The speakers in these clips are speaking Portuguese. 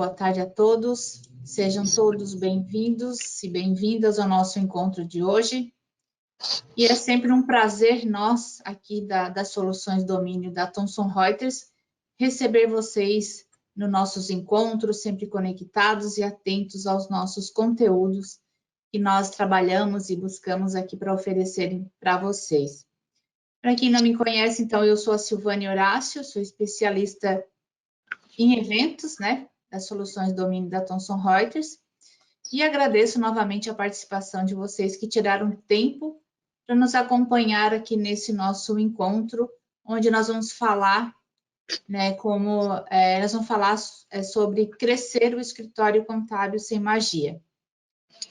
boa tarde a todos. Sejam todos bem-vindos e bem-vindas ao nosso encontro de hoje. E é sempre um prazer nós, aqui das Soluções Domínio da Thomson Reuters, receber vocês nos nossos encontros, sempre conectados e atentos aos nossos conteúdos que nós trabalhamos e buscamos aqui para oferecerem para vocês. Para quem não me conhece, então, eu sou a Silvânia Horácio, sou especialista em eventos, né, das Soluções Domínio da Thomson Reuters, e agradeço novamente a participação de vocês que tiraram tempo para nos acompanhar aqui nesse nosso encontro, onde nós vamos falar, né, sobre crescer o escritório contábil sem magia.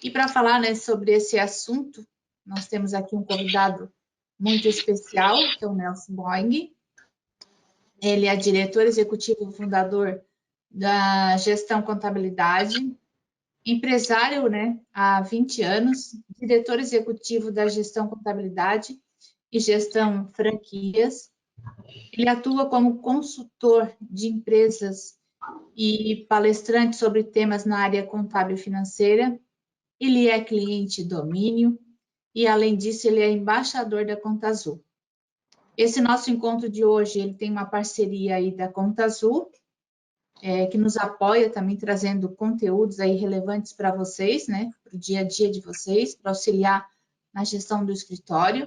E para falar, né, sobre esse assunto, nós temos aqui um convidado muito especial, que é o Nelson Boing. Ele é diretor executivo e fundador da Gestão Contabilidade, empresário, né, há 20 anos, diretor executivo da Gestão Contabilidade e Gestão Franquias. Ele atua como consultor de empresas e palestrante sobre temas na área contábil e financeira. Ele é cliente Domínio e, além disso, ele é embaixador da Conta Azul. Esse nosso encontro de hoje, ele tem uma parceria aí da Conta Azul, que nos apoia também trazendo conteúdos aí relevantes para vocês, né, para o dia a dia de vocês, para auxiliar na gestão do escritório.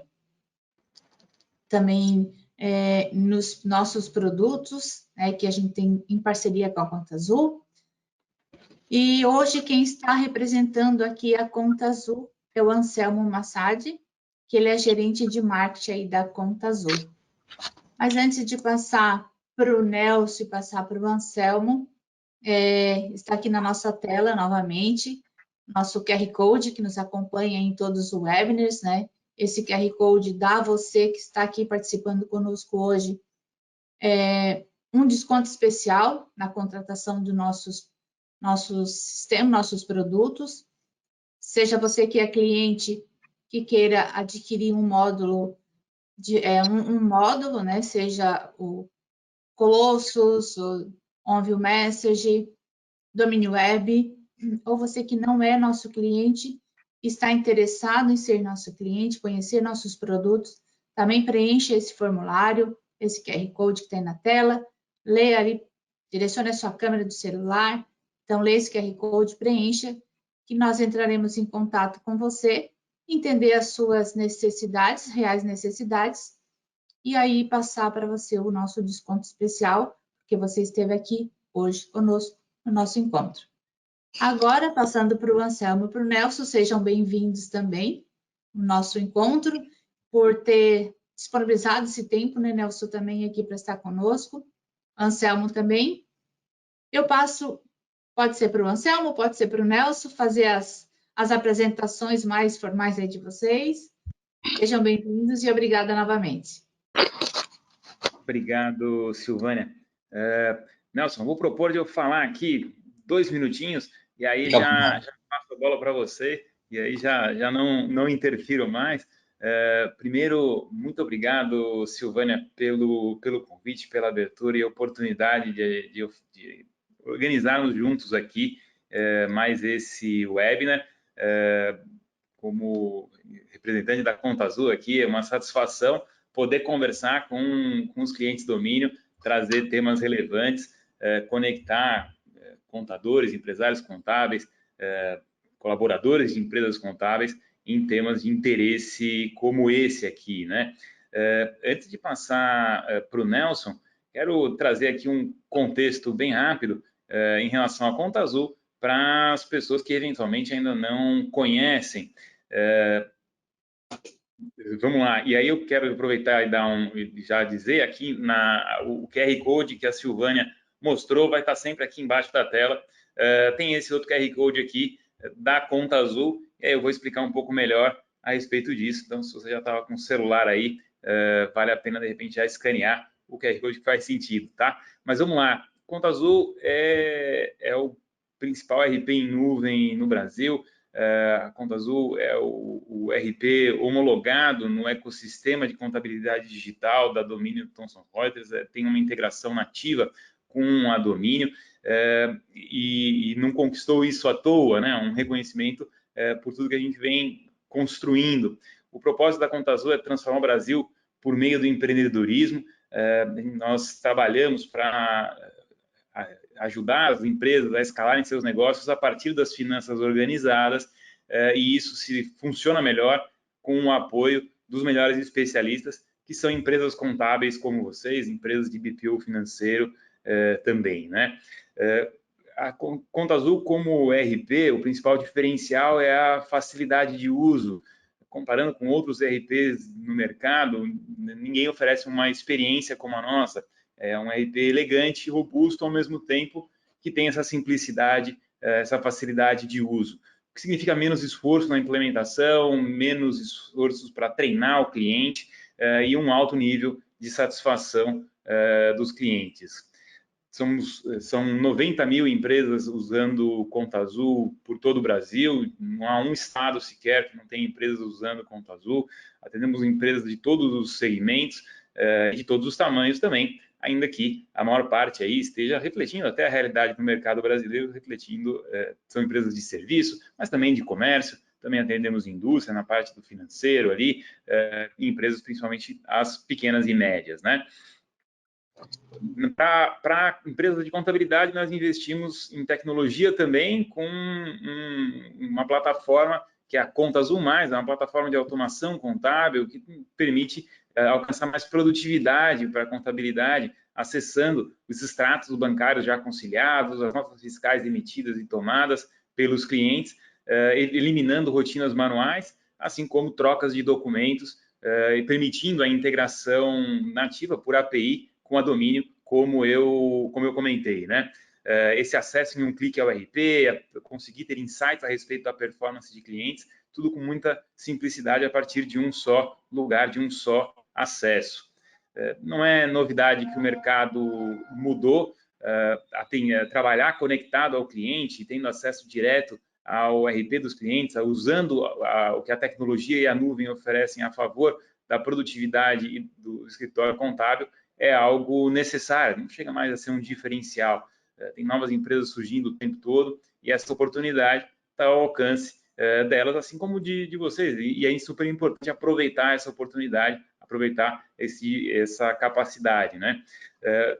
Também nos nossos produtos, né, que a gente tem em parceria com a Conta Azul. E hoje quem está representando aqui a Conta Azul é o Anselmo Massadi, que ele é gerente de marketing aí da Conta Azul. Mas antes de passar para o Nelson e passar para o Anselmo, está aqui na nossa tela novamente, nosso QR Code que nos acompanha em todos os webinars, né? Esse QR Code dá a você que está aqui participando conosco hoje um desconto especial na contratação dos nossos sistemas, nossos produtos. Seja você que é cliente que queira adquirir um módulo, né? Seja o Colossus, o OnView Message, Domínio Web, ou você que não é nosso cliente, está interessado em ser nosso cliente, conhecer nossos produtos, também preencha esse formulário, esse QR Code que tem na tela, leia ali, direcione a sua câmera do celular, então leia esse QR Code, preencha, que nós entraremos em contato com você, entender as suas necessidades, reais necessidades, e aí passar para você o nosso desconto especial, porque você esteve aqui hoje conosco no nosso encontro. Agora, passando para o Anselmo e para o Nelson, sejam bem-vindos também no nosso encontro, por ter disponibilizado esse tempo, né, Nelson, também aqui para estar conosco, Anselmo também. Eu passo, pode ser para o Anselmo, pode ser para o Nelson, fazer as apresentações mais formais aí de vocês. Sejam bem-vindos e obrigada novamente. Obrigado, Silvânia. Nelson, vou propor de eu falar aqui 2 minutinhos e aí já passo a bola para você e aí já não interfiro mais. Primeiro, muito obrigado, Silvânia, pelo convite, pela abertura e oportunidade de organizarmos juntos aqui mais esse webinar. Como representante da Conta Azul aqui, é uma satisfação poder conversar com os clientes Domínio, trazer temas relevantes, conectar contadores, empresários contábeis, colaboradores de empresas contábeis em temas de interesse como esse aqui, né? Antes de passar para o Nelson, quero trazer aqui um contexto bem rápido em relação à Conta Azul para as pessoas que eventualmente ainda não conhecem. Vamos lá, e aí eu quero aproveitar e já dizer aqui, o QR Code que a Silvânia mostrou vai estar sempre aqui embaixo da tela. Tem esse outro QR Code aqui da Conta Azul, e aí eu vou explicar um pouco melhor a respeito disso. Então, se você já estava com o celular aí, vale a pena, de repente, já escanear o QR Code que faz sentido, tá? Mas vamos lá, Conta Azul é o principal RP em nuvem no Brasil. A Conta Azul é o RP homologado no ecossistema de contabilidade digital da Domínio Thomson Reuters, tem uma integração nativa com a Domínio. e não conquistou isso à toa, né? Um reconhecimento por tudo que a gente vem construindo. O propósito da Conta Azul é transformar o Brasil por meio do empreendedorismo. Nós trabalhamos para ajudar as empresas a escalarem seus negócios a partir das finanças organizadas, e isso se funciona melhor com o apoio dos melhores especialistas, que são empresas contábeis como vocês, empresas de BPO financeiro também, né? A Conta Azul como ERP, o principal diferencial é a facilidade de uso. Comparando com outros ERPs no mercado, ninguém oferece uma experiência como a nossa. É um ERP elegante e robusto ao mesmo tempo que tem essa simplicidade, essa facilidade de uso. O que significa menos esforço na implementação, menos esforços para treinar o cliente e um alto nível de satisfação dos clientes. São 90 mil empresas usando Conta Azul por todo o Brasil, não há um estado sequer que não tem empresas usando Conta Azul. Atendemos empresas de todos os segmentos, de todos os tamanhos também, ainda que a maior parte aí esteja refletindo até a realidade do mercado brasileiro, são empresas de serviço, mas também de comércio, também atendemos indústria na parte do financeiro ali, e empresas principalmente as pequenas e médias, né? Para empresas de contabilidade, nós investimos em tecnologia também com uma plataforma que é a Conta Azul Mais, é uma plataforma de automação contábil que permite alcançar mais produtividade para a contabilidade, acessando os extratos bancários já conciliados, as notas fiscais emitidas e tomadas pelos clientes, eliminando rotinas manuais, assim como trocas de documentos e permitindo a integração nativa por API com a domínio, como eu comentei, né? Esse acesso em um clique ao ERP, conseguir ter insights a respeito da performance de clientes, tudo com muita simplicidade a partir de um só lugar, de um só acesso. Não é novidade que o mercado mudou, trabalhar conectado ao cliente, tendo acesso direto ao ERP dos clientes, usando o que a tecnologia e a nuvem oferecem a favor da produtividade do escritório contábil, é algo necessário, não chega mais a ser um diferencial. Tem novas empresas surgindo o tempo todo e essa oportunidade está ao alcance delas, assim como de vocês. E é super importante aproveitar essa oportunidade, aproveitar essa capacidade, né?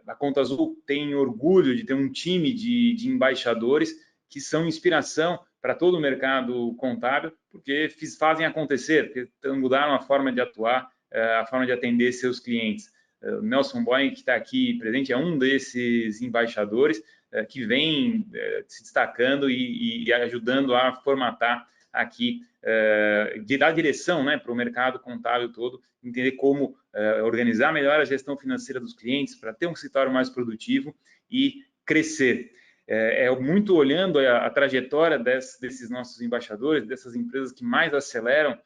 A Conta Azul tem orgulho de ter um time de embaixadores que são inspiração para todo o mercado contábil, porque fazem acontecer, porque mudaram a forma de atuar, a forma de atender seus clientes. O Nelson Boing, que está aqui presente, é um desses embaixadores que vem se destacando e ajudando a formatar aqui, de dar direção, né, para o mercado contábil todo, entender como organizar melhor a gestão financeira dos clientes para ter um escritório mais produtivo e crescer. Muito olhando a trajetória desses nossos embaixadores, dessas empresas que mais aceleram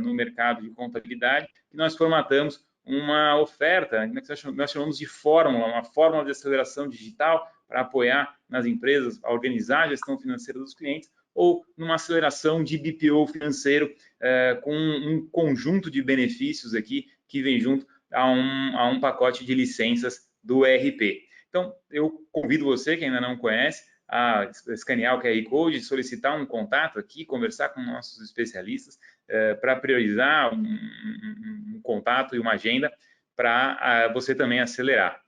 no mercado de contabilidade, que nós formatamos uma oferta, nós chamamos de fórmula, uma fórmula de aceleração digital para apoiar nas empresas a organizar a gestão financeira dos clientes, ou numa aceleração de BPO financeiro com um conjunto de benefícios aqui que vem junto a um pacote de licenças do ERP. Então, eu convido você, que ainda não conhece, a escanear o QR Code, solicitar um contato aqui, conversar com nossos especialistas para priorizar um contato e uma agenda para você também acelerar.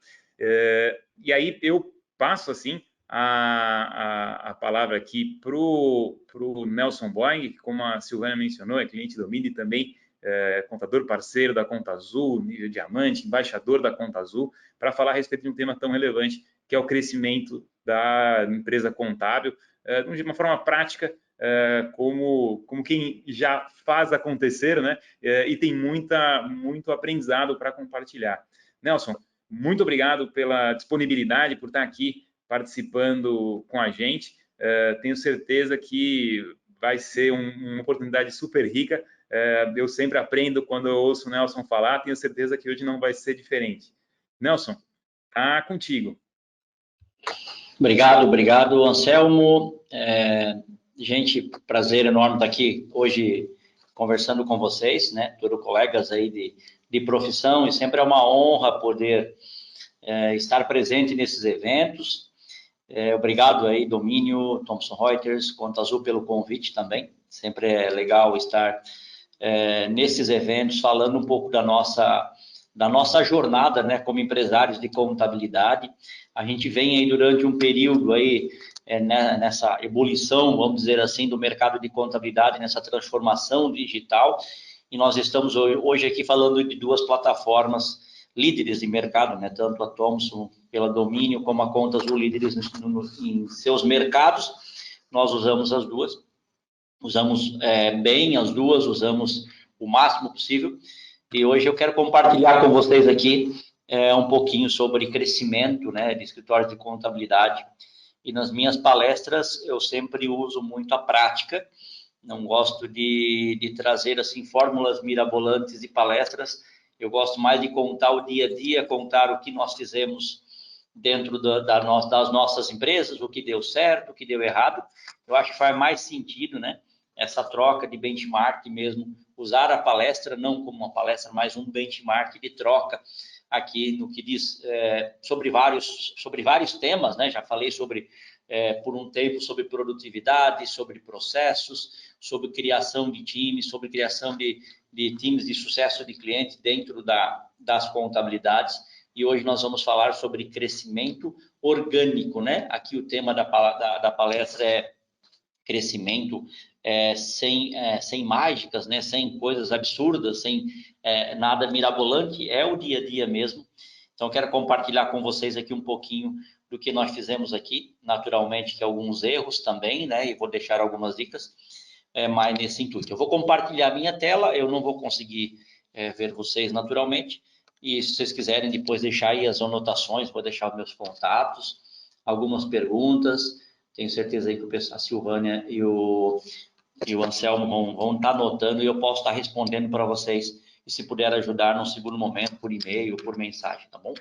E aí eu passo, assim, a palavra aqui para o Nelson Boing, que, como a Silvânia mencionou, é cliente do MID e também contador parceiro da Conta Azul, nível diamante, embaixador da Conta Azul, para falar a respeito de um tema tão relevante, que é o crescimento da empresa contábil, de uma forma prática, como quem já faz acontecer, né? E tem muito aprendizado para compartilhar. Nelson, muito obrigado pela disponibilidade, por estar aqui participando com a gente. Tenho certeza que vai ser uma oportunidade super rica. Eu sempre aprendo quando eu ouço o Nelson falar, tenho certeza que hoje não vai ser diferente. Nelson, tá contigo. Obrigado, Anselmo. Gente, prazer enorme estar aqui hoje conversando com vocês, né? Todos colegas aí de profissão, e sempre é uma honra poder estar presente nesses eventos. Obrigado aí, Domínio, Thomson Reuters, Conta Azul pelo convite também. Sempre é legal estar nesses eventos falando um pouco da nossa jornada, né, como empresários de contabilidade. A gente vem aí durante um período aí nessa ebulição, vamos dizer assim, do mercado de contabilidade, nessa transformação digital, e nós estamos hoje aqui falando de duas plataformas líderes de mercado, né, tanto a Thomson pela Domínio como a Conta Azul, líderes em seus mercados. Nós usamos as duas, usamos bem as duas, usamos o máximo possível, e hoje eu quero compartilhar com vocês aqui um pouquinho sobre crescimento, né, de escritórios de contabilidade. E nas minhas palestras eu sempre uso muito a prática, não gosto de trazer assim fórmulas mirabolantes de palestras, eu gosto mais de contar o dia a dia, contar o que nós fizemos dentro das nossas empresas, o que deu certo, o que deu errado. Eu acho que faz mais sentido, né, essa troca de benchmark mesmo, usar a palestra não como uma palestra, mas um benchmark de troca aqui no que diz sobre vários temas, né? Já falei sobre por um tempo sobre produtividade, sobre processos, sobre criação de times, sobre criação de times de sucesso de cliente dentro das contabilidades. E hoje nós vamos falar sobre crescimento orgânico, né? Aqui o tema da palestra é crescimento sem mágicas, né? Sem coisas absurdas, sem nada mirabolante, é o dia a dia mesmo. Então, quero compartilhar com vocês aqui um pouquinho do que nós fizemos aqui, naturalmente que alguns erros também, né? E vou deixar algumas dicas, mais nesse intuito. Eu vou compartilhar a minha tela, eu não vou conseguir ver vocês naturalmente, e se vocês quiserem depois deixar aí as anotações, vou deixar os meus contatos, algumas perguntas. Tenho certeza aí que a Silvânia e o Anselmo vão estar anotando e eu posso estar respondendo para vocês. E se puder ajudar num segundo momento, por e-mail, por mensagem, tá bom?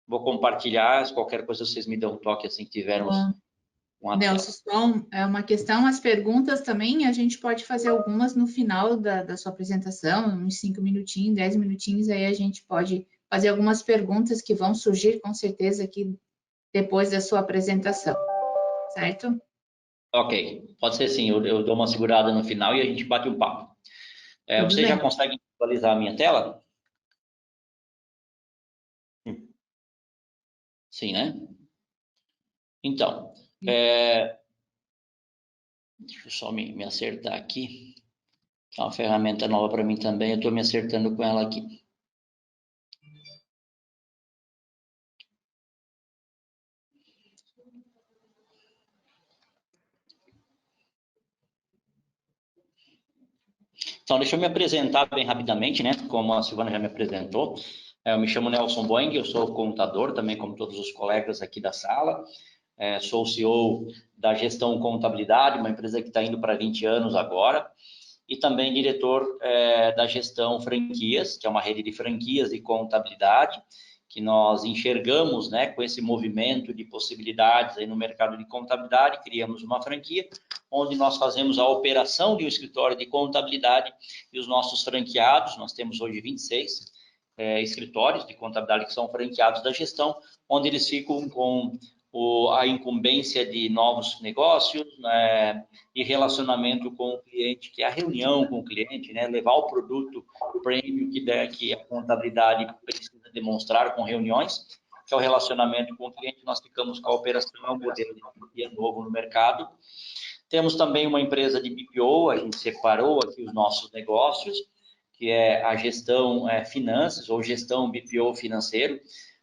Vou compartilhar, qualquer coisa vocês me dão um toque assim que tivermos uma tela. Nelson, só uma questão, as perguntas também, a gente pode fazer algumas no final da sua apresentação, uns 5 minutinhos, 10 minutinhos, aí a gente pode fazer algumas perguntas que vão surgir com certeza aqui depois da sua apresentação, certo? Ok, pode ser sim, eu dou uma segurada no final e a gente bate um papo. Vocês já conseguem visualizar a minha tela? Sim, né? Então, deixa eu só me acertar aqui. É uma ferramenta nova para mim também, eu estou me acertando com ela aqui. Então, deixa eu me apresentar bem rapidamente, né? Como a Silvana já me apresentou. Eu me chamo Nelson Boing, eu sou contador, também como todos os colegas aqui da sala. Sou o CEO da Gestão Contabilidade, uma empresa que está indo para 20 anos agora. E também diretor da Gestão Franquias, que é uma rede de franquias de contabilidade, que nós enxergamos, né, com esse movimento de possibilidades aí no mercado de contabilidade, criamos uma franquia, onde nós fazemos a operação de um escritório de contabilidade e os nossos franqueados, nós temos hoje 26 escritórios de contabilidade que são franqueados da gestão, onde eles ficam com a incumbência de novos negócios, né, e relacionamento com o cliente, que é a reunião com o cliente, né, levar o produto premium que a contabilidade precisa demonstrar com reuniões, que é o relacionamento com o cliente. Nós ficamos com a operação, é um modelo de franquia novo no mercado. Temos também uma empresa de BPO, a gente separou aqui os nossos negócios, que é a gestão finanças ou gestão BPO financeiro,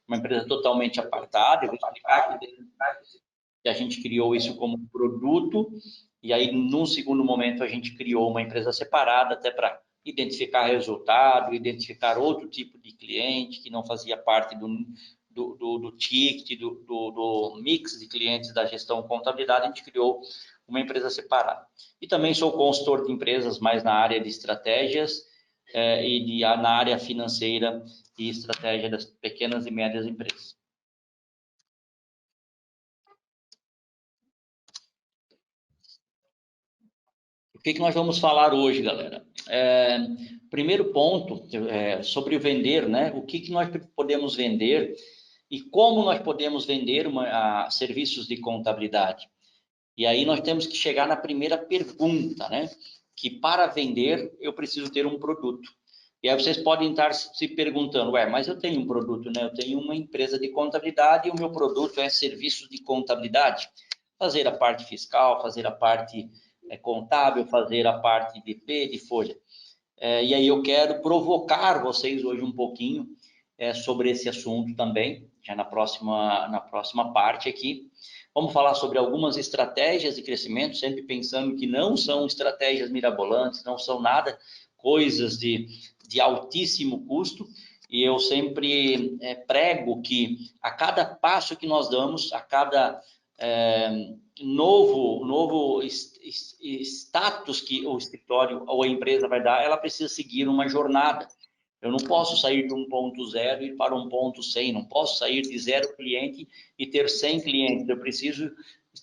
uma empresa totalmente apartada. Eu vou explicar que a gente criou isso como produto e aí, num segundo momento, a gente criou uma empresa separada até para identificar resultado, identificar outro tipo de cliente que não fazia parte do ticket, do mix de clientes da gestão contabilidade. A gente criou uma empresa separada. E também sou consultor de empresas mais na área de estratégias na área financeira e estratégia das pequenas e médias empresas. O que nós vamos falar hoje, galera? Primeiro ponto, sobre vender, né? O que nós podemos vender e como nós podemos vender serviços de contabilidade. E aí nós temos que chegar na primeira pergunta, né? Que para vender eu preciso ter um produto. E aí vocês podem estar se perguntando, mas eu tenho um produto, né? Eu tenho uma empresa de contabilidade e o meu produto é serviços de contabilidade. Fazer a parte fiscal, fazer a parte contábil, fazer a parte de P, de folha. E aí eu quero provocar vocês hoje um pouquinho sobre esse assunto também, já na próxima parte aqui. Vamos falar sobre algumas estratégias de crescimento, sempre pensando que não são estratégias mirabolantes, não são nada, coisas de altíssimo custo, e eu sempre prego que a cada passo que nós damos, a cada novo status que o escritório ou a empresa vai dar, ela precisa seguir uma jornada. Eu não posso sair de um ponto 0 e ir para um ponto 100, não posso sair de 0 cliente e ter 100 clientes. Eu preciso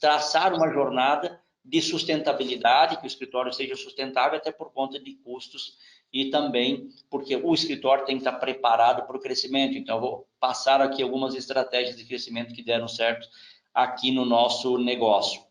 traçar uma jornada de sustentabilidade, que o escritório seja sustentável, até por conta de custos e também porque o escritório tem que estar preparado para o crescimento. Então, eu vou passar aqui algumas estratégias de crescimento que deram certo aqui no nosso negócio.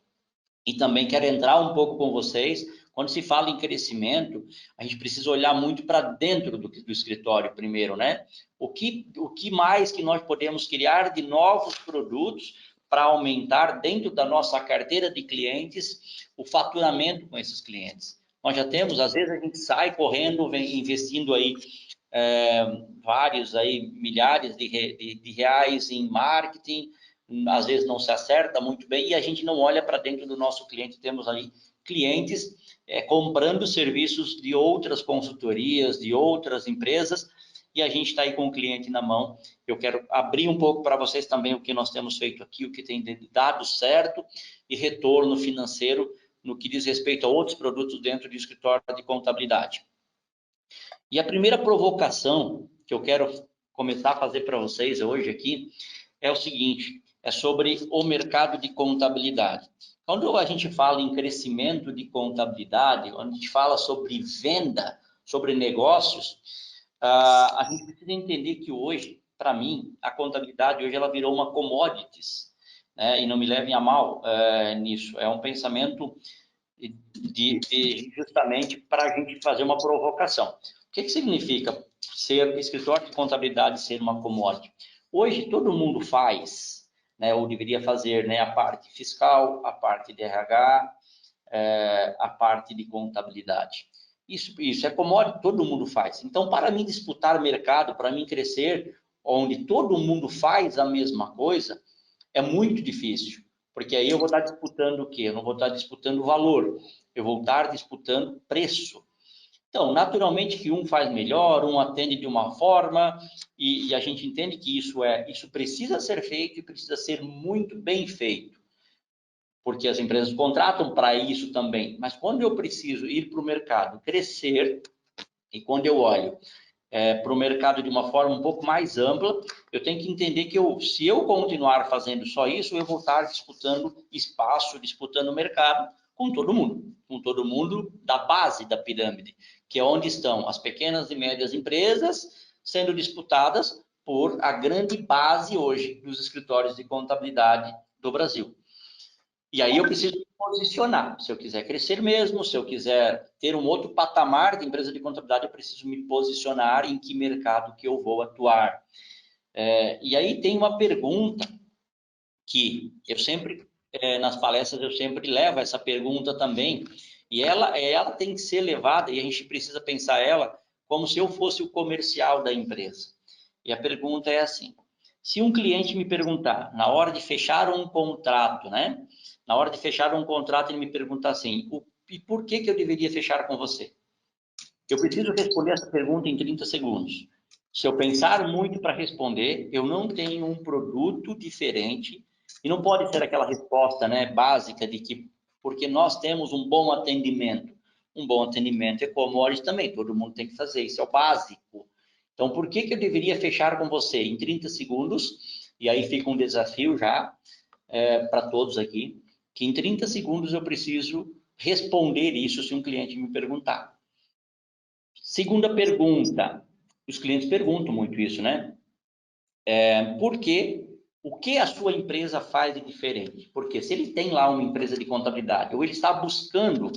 E também quero entrar um pouco com vocês. Quando se fala em crescimento, a gente precisa olhar muito para dentro do escritório primeiro, né? O que mais que nós podemos criar de novos produtos para aumentar dentro da nossa carteira de clientes o faturamento com esses clientes. Nós já temos, às vezes a gente sai correndo, vem investindo aí vários aí milhares de reais em marketing, às vezes não se acerta muito bem e a gente não olha para dentro do nosso cliente. Temos aí clientes comprando serviços de outras consultorias, de outras empresas, e a gente está aí com o cliente na mão. Eu quero abrir um pouco para vocês também o que nós temos feito aqui, o que tem dado certo e retorno financeiro no que diz respeito a outros produtos dentro do escritório de contabilidade. E a primeira provocação que eu quero começar a fazer para vocês hoje aqui é o seguinte, é sobre o mercado de contabilidade. Quando a gente fala em crescimento de contabilidade, quando a gente fala sobre venda, sobre negócios, a gente precisa entender que hoje, para mim, a contabilidade hoje ela virou uma commodities, né? E não me levem a mal nisso. É um pensamento justamente para a gente fazer uma provocação. O que significa ser escritório de contabilidade, ser uma commodity? Hoje todo mundo faz, né, ou deveria fazer, né, a parte fiscal, a parte de RH, a parte de contabilidade. Isso é commodity, todo mundo faz. Então, para mim disputar mercado, para mim crescer, onde todo mundo faz a mesma coisa, é muito difícil. Porque aí eu vou estar disputando o quê? Eu não vou estar disputando valor, eu vou estar disputando preço. Então, naturalmente que um faz melhor, um atende de uma forma, e a gente entende que isso precisa ser feito e precisa ser muito bem feito, porque as empresas contratam para isso também. Mas quando eu preciso ir para o mercado, crescer, e quando eu olho para o mercado de uma forma um pouco mais ampla, eu tenho que entender que se eu continuar fazendo só isso, eu vou estar disputando espaço, disputando mercado com todo mundo da base da pirâmide, que é onde estão as pequenas e médias empresas sendo disputadas por a grande base hoje dos escritórios de contabilidade do Brasil. E aí eu preciso me posicionar. Se eu quiser crescer mesmo, se eu quiser ter um outro patamar de empresa de contabilidade, eu preciso me posicionar em que mercado que eu vou atuar. E aí tem uma pergunta que eu sempre, nas palestras, eu sempre levo essa pergunta também, e ela tem que ser levada, e a gente precisa pensar ela como se eu fosse o comercial da empresa. E a pergunta é assim, se um cliente me perguntar, na hora de fechar um contrato, né? Na hora de fechar um contrato, ele me pergunta assim, e por que eu deveria fechar com você? Eu preciso responder essa pergunta em 30 segundos. Se eu pensar muito para responder, eu não tenho um produto diferente, e não pode ser aquela resposta, né, básica de que, porque nós temos um bom atendimento. Um bom atendimento é commodity também, todo mundo tem que fazer, isso é o básico. Então, por que eu deveria fechar com você em 30 segundos? E aí fica um desafio já para todos aqui, que em 30 segundos eu preciso responder isso se um cliente me perguntar. Segunda pergunta, os clientes perguntam muito isso, né? Por que o que a sua empresa faz de diferente. Porque se ele tem lá uma empresa de contabilidade, ou ele está buscando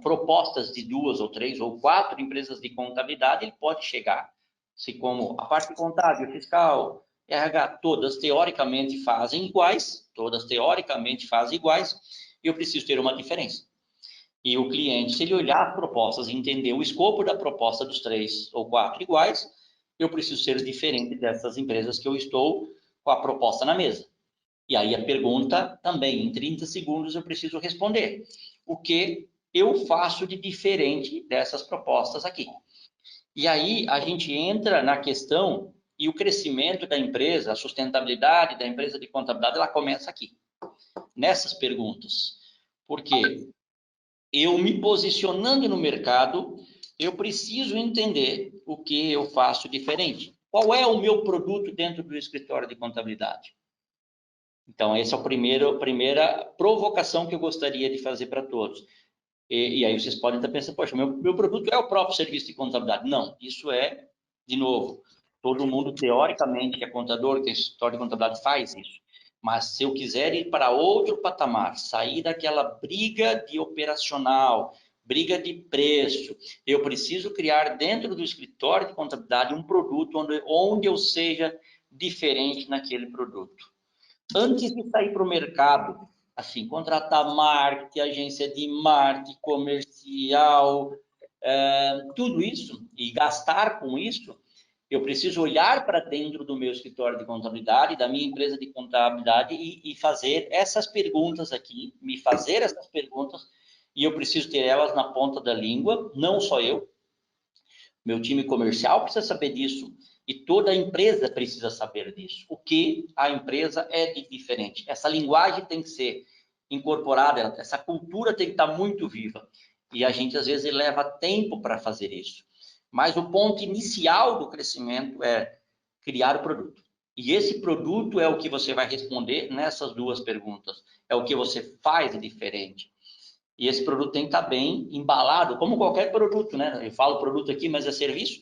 propostas de 2 ou 3 ou 4 empresas de contabilidade, ele pode chegar. Se como a parte contábil, fiscal, RH, todas teoricamente fazem iguais, eu preciso ter uma diferença. E o cliente, se ele olhar as propostas e entender o escopo da proposta dos 3 ou 4 iguais, eu preciso ser diferente dessas empresas que eu estou com a proposta na mesa. E aí a pergunta também, em 30 segundos eu preciso responder. O que eu faço de diferente dessas propostas aqui? E aí a gente entra na questão e o crescimento da empresa, a sustentabilidade da empresa de contabilidade, ela começa aqui, nessas perguntas. Porque eu me posicionando no mercado, eu preciso entender o que eu faço diferente. Qual é o meu produto dentro do escritório de contabilidade? Então, essa é a primeira provocação que eu gostaria de fazer para todos. E aí vocês podem estar pensando, poxa, meu produto é o próprio serviço de contabilidade. Não, isso é, de novo, todo mundo, teoricamente, que é contador, que tem escritório de contabilidade, faz isso. Mas se eu quiser ir para outro patamar, sair daquela briga de operacional, briga de preço, eu preciso criar dentro do escritório de contabilidade um produto onde eu seja diferente naquele produto. Antes de sair para o mercado, assim, contratar marketing, agência de marketing, comercial, tudo isso, e gastar com isso, eu preciso olhar para dentro do meu escritório de contabilidade, da minha empresa de contabilidade e fazer essas perguntas aqui, me fazer essas perguntas, e eu preciso ter elas na ponta da língua, não só eu, meu time comercial precisa saber disso e toda a empresa precisa saber disso. O que a empresa é de diferente. Essa linguagem tem que ser incorporada, essa cultura tem que estar muito viva. E a gente, às vezes, leva tempo para fazer isso. Mas o ponto inicial do crescimento é criar o produto. E esse produto é o que você vai responder nessas duas perguntas. É o que você faz de diferente. E esse produto tem que estar bem embalado, como qualquer produto, né? Eu falo produto aqui, mas é serviço.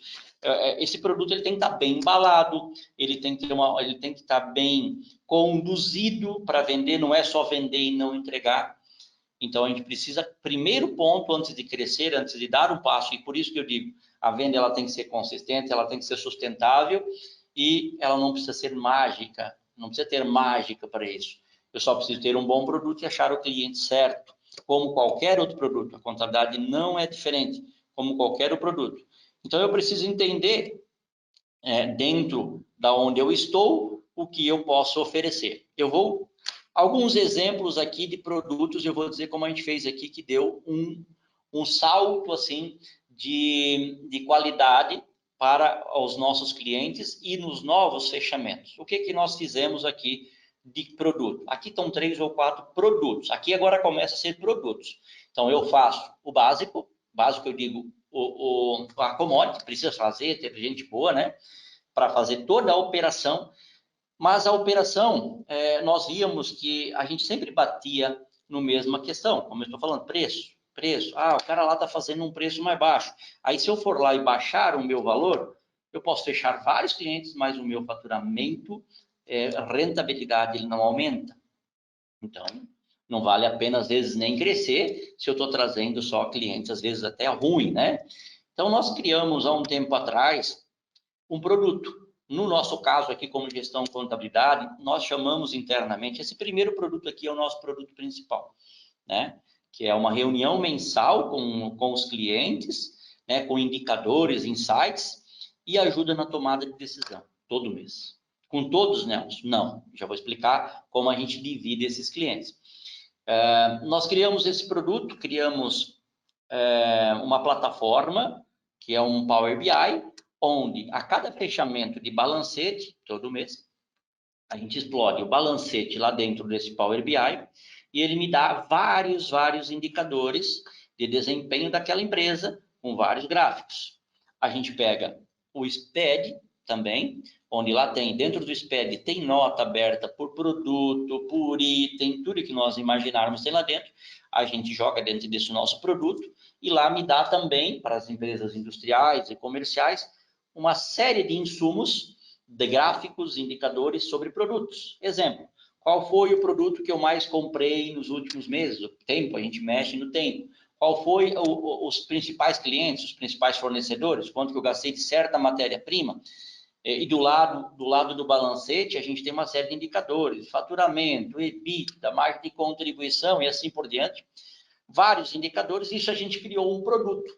Esse produto ele tem que estar bem embalado, ele tem que estar bem conduzido para vender, não é só vender e não entregar. Então a gente precisa, primeiro ponto, antes de crescer, antes de dar um passo, e por isso que eu digo, a venda ela tem que ser consistente, ela tem que ser sustentável e ela não precisa ser mágica, não precisa ter mágica para isso. Eu só preciso ter um bom produto e achar o cliente certo. Como qualquer outro produto, a contabilidade não é diferente, como qualquer outro produto. Então, eu preciso entender, dentro da onde eu estou, o que eu posso oferecer. Eu vou, alguns exemplos aqui de produtos, eu vou dizer como a gente fez aqui, que deu um salto, assim, de qualidade para os nossos clientes e nos novos fechamentos. O que nós fizemos aqui de produto? Aqui estão 3 ou 4 produtos. Aqui agora começa a ser produtos. Então, eu faço o básico eu digo a commodity, precisa fazer, ter gente boa, né? Para fazer toda a operação. Mas a operação, nós víamos que a gente sempre batia no mesma questão, como eu estou falando, preço. O cara lá está fazendo um preço mais baixo. Aí, se eu for lá e baixar o meu valor, eu posso fechar vários clientes, mas o meu faturamento, rentabilidade, ele não aumenta. Então, não vale a pena, às vezes, nem crescer se eu estou trazendo só clientes, às vezes até ruim, né? Então, nós criamos, há um tempo atrás, um produto. No nosso caso aqui, como gestão contabilidade, nós chamamos internamente, esse primeiro produto aqui é o nosso produto principal, né? Que é uma reunião mensal com os clientes, né? Com indicadores, insights e ajuda na tomada de decisão, todo mês. Com todos, né? Não, já vou explicar como a gente divide esses clientes. Nós criamos esse produto, criamos uma plataforma, que é um Power BI, onde a cada fechamento de balancete, todo mês, a gente explode o balancete lá dentro desse Power BI e ele me dá vários indicadores de desempenho daquela empresa com vários gráficos. A gente pega o SPED também, onde lá tem, dentro do SPED, tem nota aberta por produto, por item, tudo que nós imaginarmos tem lá dentro. A gente joga dentro desse nosso produto e lá me dá também, para as empresas industriais e comerciais, uma série de insumos de gráficos, indicadores sobre produtos. Exemplo, qual foi o produto que eu mais comprei nos últimos meses? O tempo, a gente mexe no tempo. Qual foi os principais clientes, os principais fornecedores? Quanto que eu gastei de certa matéria-prima? E do lado do balancete, a gente tem uma série de indicadores, faturamento, EBITDA, margem de contribuição e assim por diante. Vários indicadores, isso a gente criou um produto,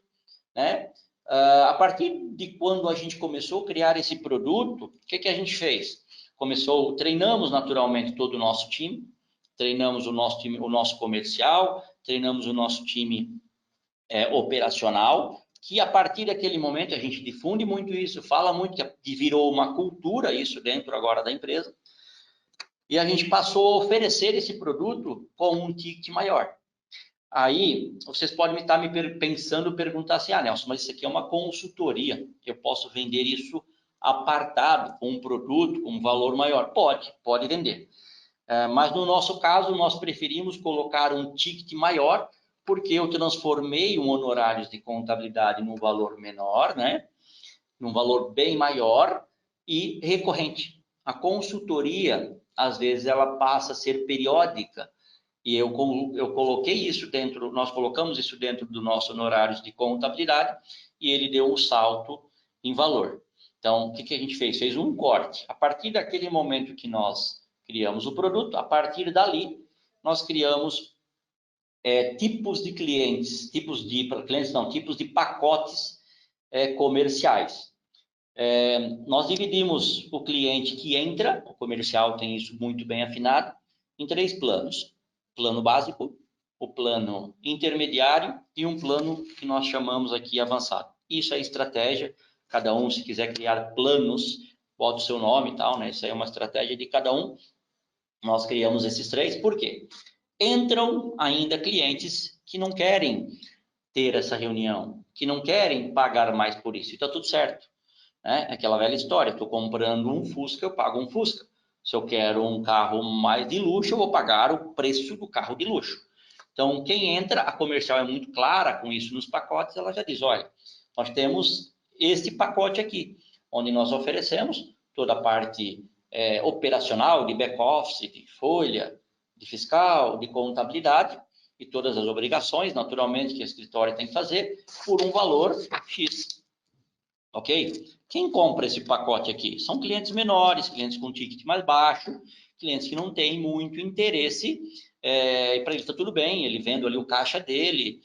né? A partir de quando a gente começou a criar esse produto, o que a gente fez? Treinamos naturalmente todo o nosso time, treinamos o nosso comercial, treinamos o nosso time operacional, que a partir daquele momento a gente difunde muito isso, fala muito, que virou uma cultura isso dentro agora da empresa, e a gente passou a oferecer esse produto com um ticket maior. Aí, vocês podem estar perguntar assim, Nelson, mas isso aqui é uma consultoria, eu posso vender isso apartado, com um produto, com um valor maior? Pode vender. Mas no nosso caso, nós preferimos colocar um ticket maior, porque eu transformei um honorários de contabilidade num valor menor, né? Num valor bem maior e recorrente. A consultoria, às vezes, ela passa a ser periódica, e eu coloquei isso dentro, nós colocamos isso dentro do nosso honorários de contabilidade, e ele deu um salto em valor. Então, o que a gente fez? Fez um corte. A partir daquele momento que nós criamos o produto, a partir dali, nós criamos tipos de clientes, tipos de pacotes comerciais. Nós dividimos o cliente que entra, o comercial tem isso muito bem afinado, em 3 planos. Plano básico, o plano intermediário e um plano que nós chamamos aqui avançado. Isso é estratégia, cada um, se quiser criar planos, bota o seu nome e tal, né? Isso aí é uma estratégia de cada um. Nós criamos esses 3, por quê? Entram ainda clientes que não querem ter essa reunião, que não querem pagar mais por isso, e está tudo certo. Né? Aquela velha história, estou comprando um Fusca, eu pago um Fusca. Se eu quero um carro mais de luxo, eu vou pagar o preço do carro de luxo. Então, quem entra, a comercial é muito clara com isso nos pacotes, ela já diz, olha, nós temos este pacote aqui, onde nós oferecemos toda a parte operacional, de back-office, de folha, de fiscal, de contabilidade e todas as obrigações, naturalmente, que o escritório tem que fazer, por um valor X. Ok? Quem compra esse pacote aqui? São clientes menores, clientes com ticket mais baixo, clientes que não têm muito interesse, e para ele está tudo bem, ele vendo ali o caixa dele,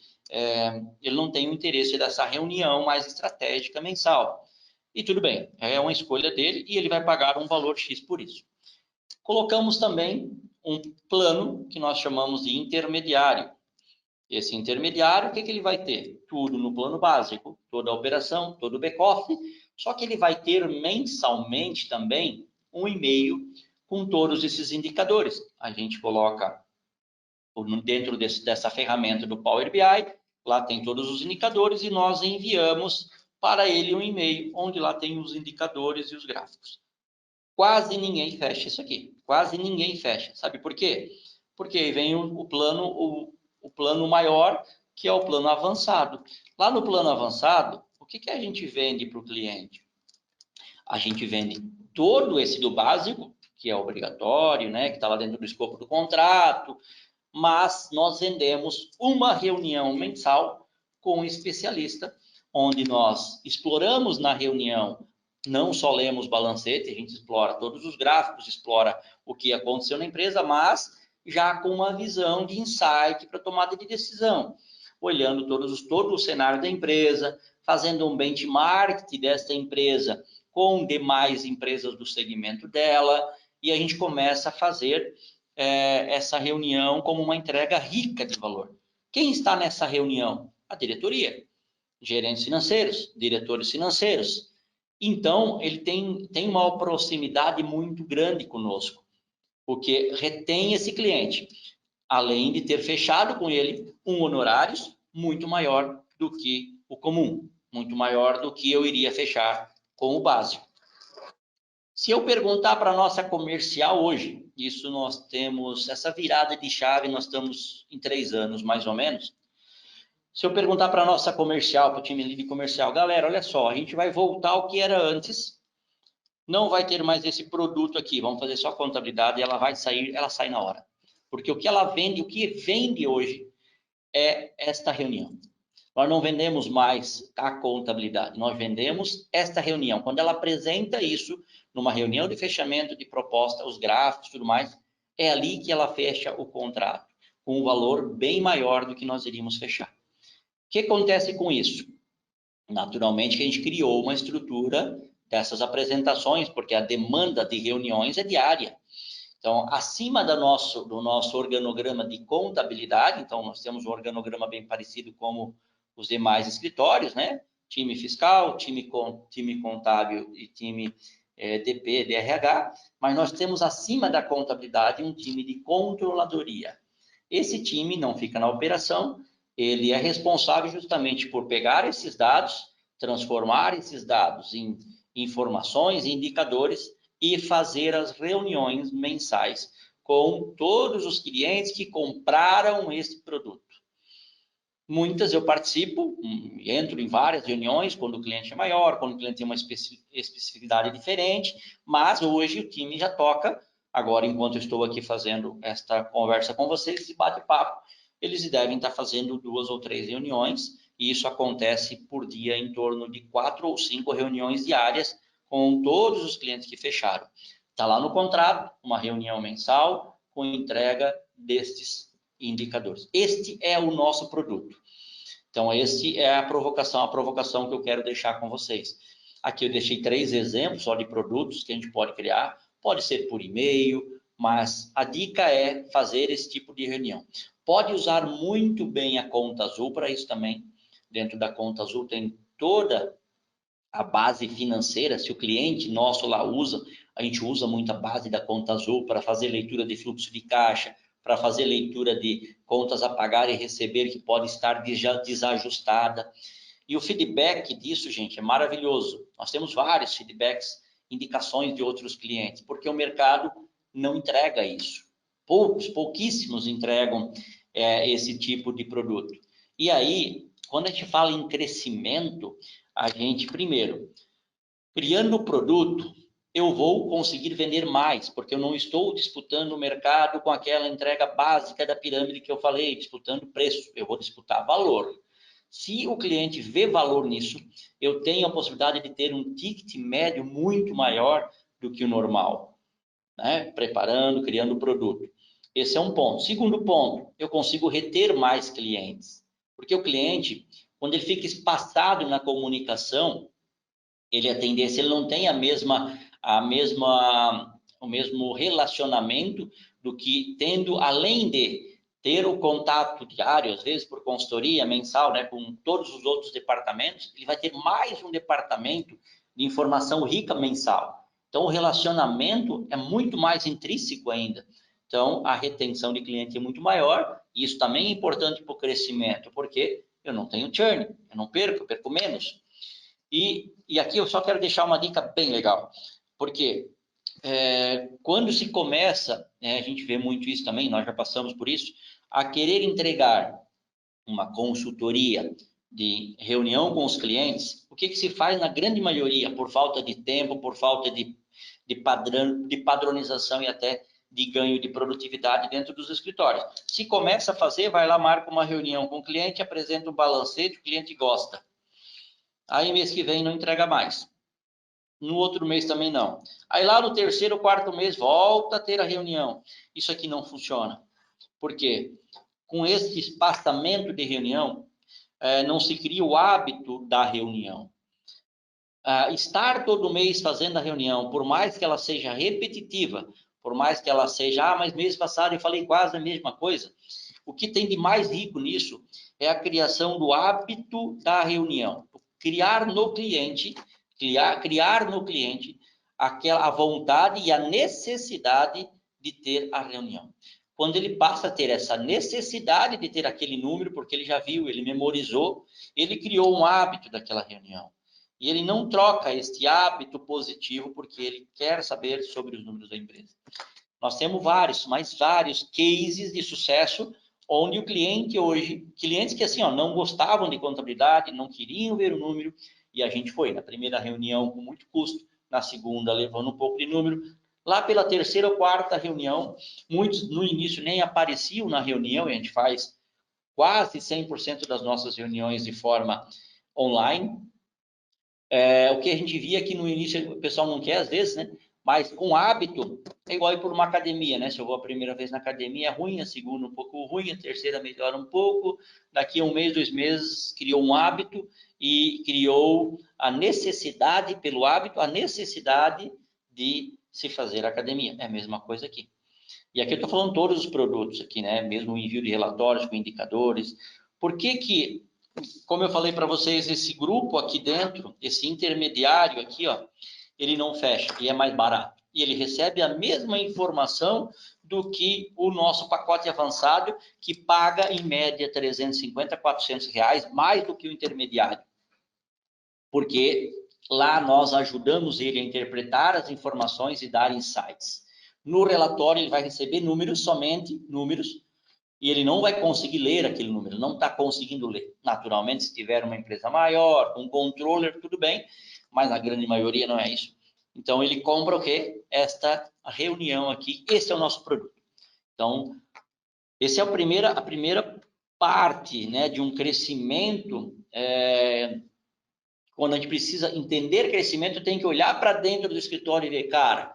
ele não tem o interesse dessa reunião mais estratégica mensal. E tudo bem, é uma escolha dele e ele vai pagar um valor X por isso. Colocamos também um plano que nós chamamos de intermediário. Esse intermediário, o que ele vai ter? Tudo no plano básico, toda a operação, todo o back-office, só que ele vai ter mensalmente também um e-mail com todos esses indicadores. A gente coloca dentro dessa ferramenta do Power BI, lá tem todos os indicadores e nós enviamos para ele um e-mail, onde lá tem os indicadores e os gráficos. Quase ninguém fecha isso aqui, quase ninguém fecha. Sabe por quê? Porque vem o plano maior, que é o plano avançado. Lá no plano avançado, o que a gente vende para o cliente? A gente vende todo esse do básico, que é obrigatório, né, que está lá dentro do escopo do contrato, mas nós vendemos uma reunião mensal com um especialista, onde nós exploramos na reunião, não só lemos balancete, a gente explora todos os gráficos, explora o que aconteceu na empresa, mas já com uma visão de insight para tomada de decisão, olhando todo o cenário da empresa, fazendo um benchmark dessa empresa com demais empresas do segmento dela, e a gente começa a fazer essa reunião como uma entrega rica de valor. Quem está nessa reunião? A diretoria, gerentes financeiros, diretores financeiros. Então, ele tem uma proximidade muito grande conosco, porque retém esse cliente, além de ter fechado com ele um honorários muito maior do que o comum, muito maior do que eu iria fechar com o básico. Se eu perguntar para a nossa comercial hoje, isso nós temos, essa virada de chave, nós estamos em 3 anos mais ou menos. Se eu perguntar para a nossa comercial, para o time de comercial, galera, olha só, a gente vai voltar ao que era antes, não vai ter mais esse produto aqui, vamos fazer só contabilidade e ela vai sair, ela sai na hora. Porque o que ela vende, o que vende hoje é esta reunião. Nós não vendemos mais a contabilidade, nós vendemos esta reunião. Quando ela apresenta isso numa reunião de fechamento de proposta, os gráficos e tudo mais, é ali que ela fecha o contrato, com um valor bem maior do que nós iríamos fechar. O que acontece com isso? Naturalmente que a gente criou uma estrutura dessas apresentações, porque a demanda de reuniões é diária. Então, acima do nosso organograma de contabilidade, então nós temos um organograma bem parecido como os demais escritórios, né? Time fiscal, time contábil e time DP, DRH, mas nós temos acima da contabilidade um time de controladoria. Esse time não fica na operação, ele é responsável justamente por pegar esses dados, transformar esses dados em informações, indicadores e fazer as reuniões mensais com todos os clientes que compraram esse produto. Muitas eu participo, entro em várias reuniões, quando o cliente é maior, quando o cliente tem uma especificidade diferente, mas hoje o time já toca, agora enquanto eu estou aqui fazendo esta conversa com vocês, esse bate-papo, eles devem estar fazendo 2 ou 3 reuniões, e isso acontece por dia em torno de 4 ou 5 reuniões diárias com todos os clientes que fecharam. Está lá no contrato, uma reunião mensal com entrega destes indicadores. Este é o nosso produto. Então, esse é a provocação que eu quero deixar com vocês. Aqui eu deixei 3 exemplos só de produtos que a gente pode criar. Pode ser por e-mail, mas a dica é fazer esse tipo de reunião. Pode usar muito bem a conta azul para isso também. Dentro da conta azul tem toda a base financeira. Se o cliente nosso lá usa, a gente usa muito a base da conta azul para fazer leitura de fluxo de caixa, para fazer leitura de contas a pagar e receber que pode estar desajustada. E o feedback disso, gente, é maravilhoso. Nós temos vários feedbacks, indicações de outros clientes, porque o mercado não entrega isso. Pouquíssimos entregam esse tipo de produto. E aí, quando a gente fala em crescimento, a gente, primeiro, criando o produto, eu vou conseguir vender mais, porque eu não estou disputando o mercado com aquela entrega básica da pirâmide que eu falei, disputando preço, eu vou disputar valor. Se o cliente vê valor nisso, eu tenho a possibilidade de ter um ticket médio muito maior do que o normal, né? Preparando, criando o produto. Esse é um ponto. Segundo ponto, eu consigo reter mais clientes, porque o cliente, quando ele fica espaçado na comunicação, a tendência, ele não tem o mesmo relacionamento do que tendo, além de ter o contato diário, às vezes por consultoria mensal, né, com todos os outros departamentos, ele vai ter mais um departamento de informação rica mensal. Então, o relacionamento é muito mais intrínseco ainda. Então, a retenção de cliente é muito maior, e isso também é importante para o crescimento, porque eu não tenho churn, eu não perco, eu perco menos. E aqui eu só quero deixar uma dica bem legal, porque quando se começa, a gente vê muito isso também, nós já passamos por isso, a querer entregar uma consultoria de reunião com os clientes, o que se faz na grande maioria? Por falta de tempo, por falta de padronização e até de ganho de produtividade dentro dos escritórios. Se começa a fazer, vai lá, marca uma reunião com o cliente, apresenta um balancete, o cliente gosta. Aí mês que vem não entrega mais. No outro mês também não. Aí lá no terceiro, quarto mês, volta a ter a reunião. Isso aqui não funciona. Por quê? Com esse espaçamento de reunião, não se cria o hábito da reunião. Estar todo mês fazendo a reunião, por mais que ela seja repetitiva, por mais que ela seja, mas mês passado eu falei quase a mesma coisa, o que tem de mais rico nisso é a criação do hábito da reunião. Criar no cliente a vontade e a necessidade de ter a reunião. Quando ele passa a ter essa necessidade de ter aquele número, porque ele já viu, ele memorizou, ele criou um hábito daquela reunião. E ele não troca este hábito positivo porque ele quer saber sobre os números da empresa. Nós temos vários cases de sucesso onde o cliente hoje, clientes que assim, não gostavam de contabilidade, não queriam ver o número, e a gente foi na primeira reunião com muito custo, na segunda levando um pouco de número. Lá pela terceira ou quarta reunião, muitos no início nem apareciam na reunião, e a gente faz quase 100% das nossas reuniões de forma online. O que a gente via aqui no início, o pessoal não quer às vezes, né? Mas com hábito, é igual ir por uma academia, né? Se eu vou a primeira vez na academia é ruim, a segunda um pouco ruim, a terceira melhora um pouco. Daqui a 1 mês, 2 meses, criou um hábito e criou a necessidade, pelo hábito, a necessidade de se fazer academia. É a mesma coisa aqui. E aqui eu estou falando todos os produtos aqui, né? Mesmo o envio de relatórios com indicadores. Por que, como eu falei para vocês, esse grupo aqui dentro, esse intermediário aqui, ó, ele não fecha e é mais barato. E ele recebe a mesma informação do que o nosso pacote avançado, que paga em média 350, 400 reais, mais do que o intermediário. Porque lá nós ajudamos ele a interpretar as informações e dar insights. No relatório ele vai receber números, somente números, e ele não vai conseguir ler aquele número, não está conseguindo ler. Naturalmente, se tiver uma empresa maior, um controller, tudo bem, mas na grande maioria não é isso. Então, ele compra o quê? Esta reunião aqui, esse é o nosso produto. Então, essa é a primeira parte, né, de um crescimento. Quando a gente precisa entender crescimento, tem que olhar para dentro do escritório e ver, cara,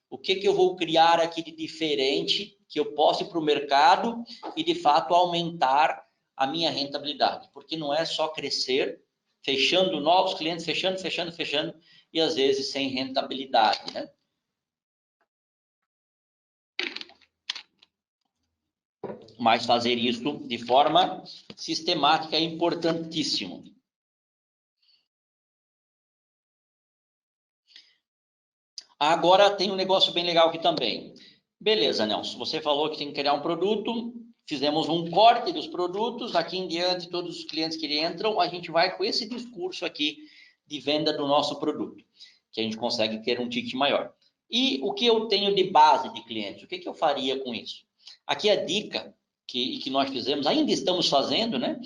o que eu vou criar aqui de diferente que eu possa ir para o mercado e, de fato, aumentar a minha rentabilidade. Porque não é só crescer, fechando novos clientes, fechando, e às vezes sem rentabilidade, né? Mas fazer isso de forma sistemática é importantíssimo. Agora tem um negócio bem legal aqui também. Beleza, Nelson, você falou que tem que criar um produto, fizemos um corte dos produtos, daqui em diante todos os clientes que entram, a gente vai com esse discurso aqui de venda do nosso produto, que a gente consegue ter um ticket maior. E o que eu tenho de base de clientes? O que eu faria com isso? Aqui a dica que nós fizemos, ainda estamos fazendo, né?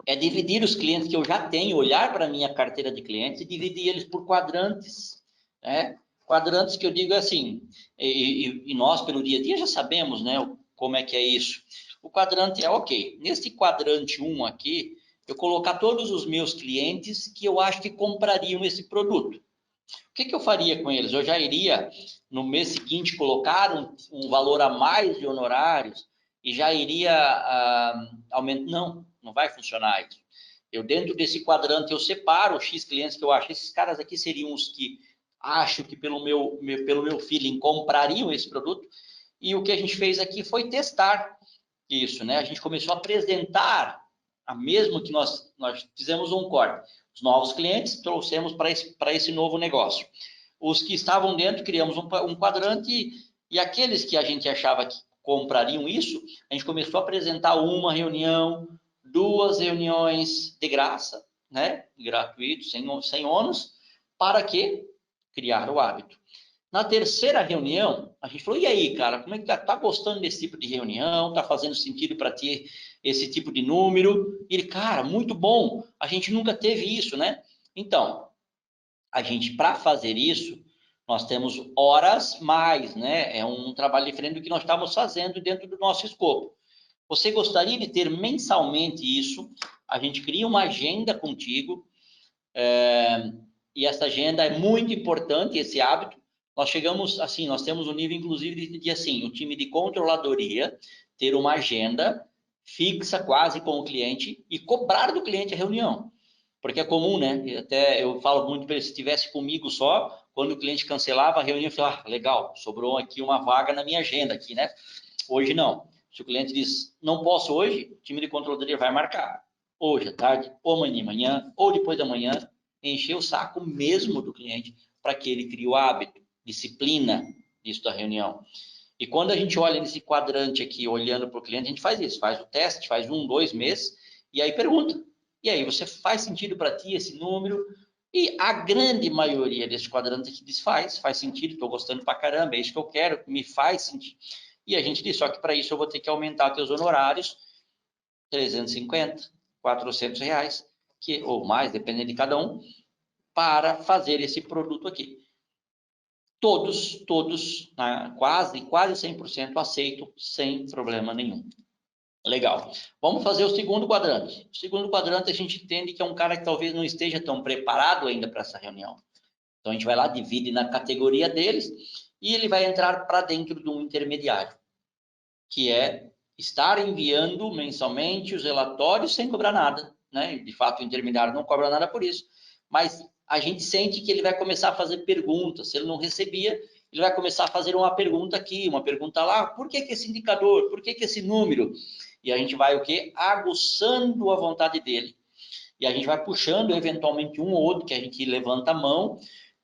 É dividir os clientes que eu já tenho, olhar para a minha carteira de clientes e dividir eles por quadrantes, né? Quadrantes que eu digo assim, e nós pelo dia a dia já sabemos, né, como é que é isso. O quadrante é ok. Nesse quadrante 1 aqui, eu colocar todos os meus clientes que eu acho que comprariam esse produto. O que eu faria com eles? Eu já iria, no mês seguinte, colocar um valor a mais de honorários e já iria aumentar. Não vai funcionar isso. Eu, dentro desse quadrante, eu separo os X clientes que eu acho. Esses caras aqui seriam os que acho que pelo meu feeling comprariam esse produto. E o que a gente fez aqui foi testar isso, né? A gente começou a apresentar, mesmo que nós fizemos um corte. Os novos clientes trouxemos para esse novo negócio. Os que estavam dentro, criamos um quadrante e aqueles que a gente achava que comprariam isso, a gente começou a apresentar uma reunião, 2 reuniões de graça, né? Gratuito, sem ônus, para que criar o hábito. Na terceira reunião, a gente falou, e aí, cara, como é que tá gostando desse tipo de reunião? Tá fazendo sentido para ti esse tipo de número? E ele, cara, muito bom, a gente nunca teve isso, né? Então, a gente, para fazer isso, nós temos horas mais, né? É um trabalho diferente do que nós estamos fazendo dentro do nosso escopo. Você gostaria de ter mensalmente isso? A gente cria uma agenda contigo, e essa agenda é muito importante, esse hábito. Nós chegamos, assim, nós temos um nível, inclusive, de assim, o time de controladoria ter uma agenda fixa quase com o cliente e cobrar do cliente a reunião. Porque é comum, né? Até eu falo muito para ele, se estivesse comigo só, quando o cliente cancelava a reunião, eu falava, legal, sobrou aqui uma vaga na minha agenda aqui, né? Hoje não. Se o cliente diz, não posso hoje, o time de controladoria vai marcar. Hoje à tarde, ou amanhã de manhã, ou depois da manhã, encher o saco mesmo do cliente para que ele crie o hábito, disciplina disso da reunião. E quando a gente olha nesse quadrante aqui, olhando para o cliente, a gente faz isso, faz o teste, faz 1, 2 meses, e aí pergunta, e aí, você faz sentido para ti esse número? E a grande maioria desses quadrantes aqui diz, faz sentido, estou gostando pra caramba, é isso que eu quero, me faz sentido. E a gente diz, só que para isso eu vou ter que aumentar teus honorários, 350, 400 reais, ou mais, dependendo de cada um, para fazer esse produto aqui. Todos, quase 100% aceito, sem problema nenhum. Legal. Vamos fazer o segundo quadrante. O segundo quadrante a gente entende que é um cara que talvez não esteja tão preparado ainda para essa reunião. Então, a gente vai lá, divide na categoria deles e ele vai entrar para dentro de um intermediário, que é estar enviando mensalmente os relatórios sem cobrar nada, né? De fato, o intermediário não cobra nada por isso, mas a gente sente que ele vai começar a fazer perguntas. Se ele não recebia, ele vai começar a fazer uma pergunta aqui, uma pergunta lá. Por que esse indicador? Por que esse número? E a gente vai o quê? Aguçando a vontade dele. E a gente vai puxando, eventualmente, um ou outro, que a gente levanta a mão,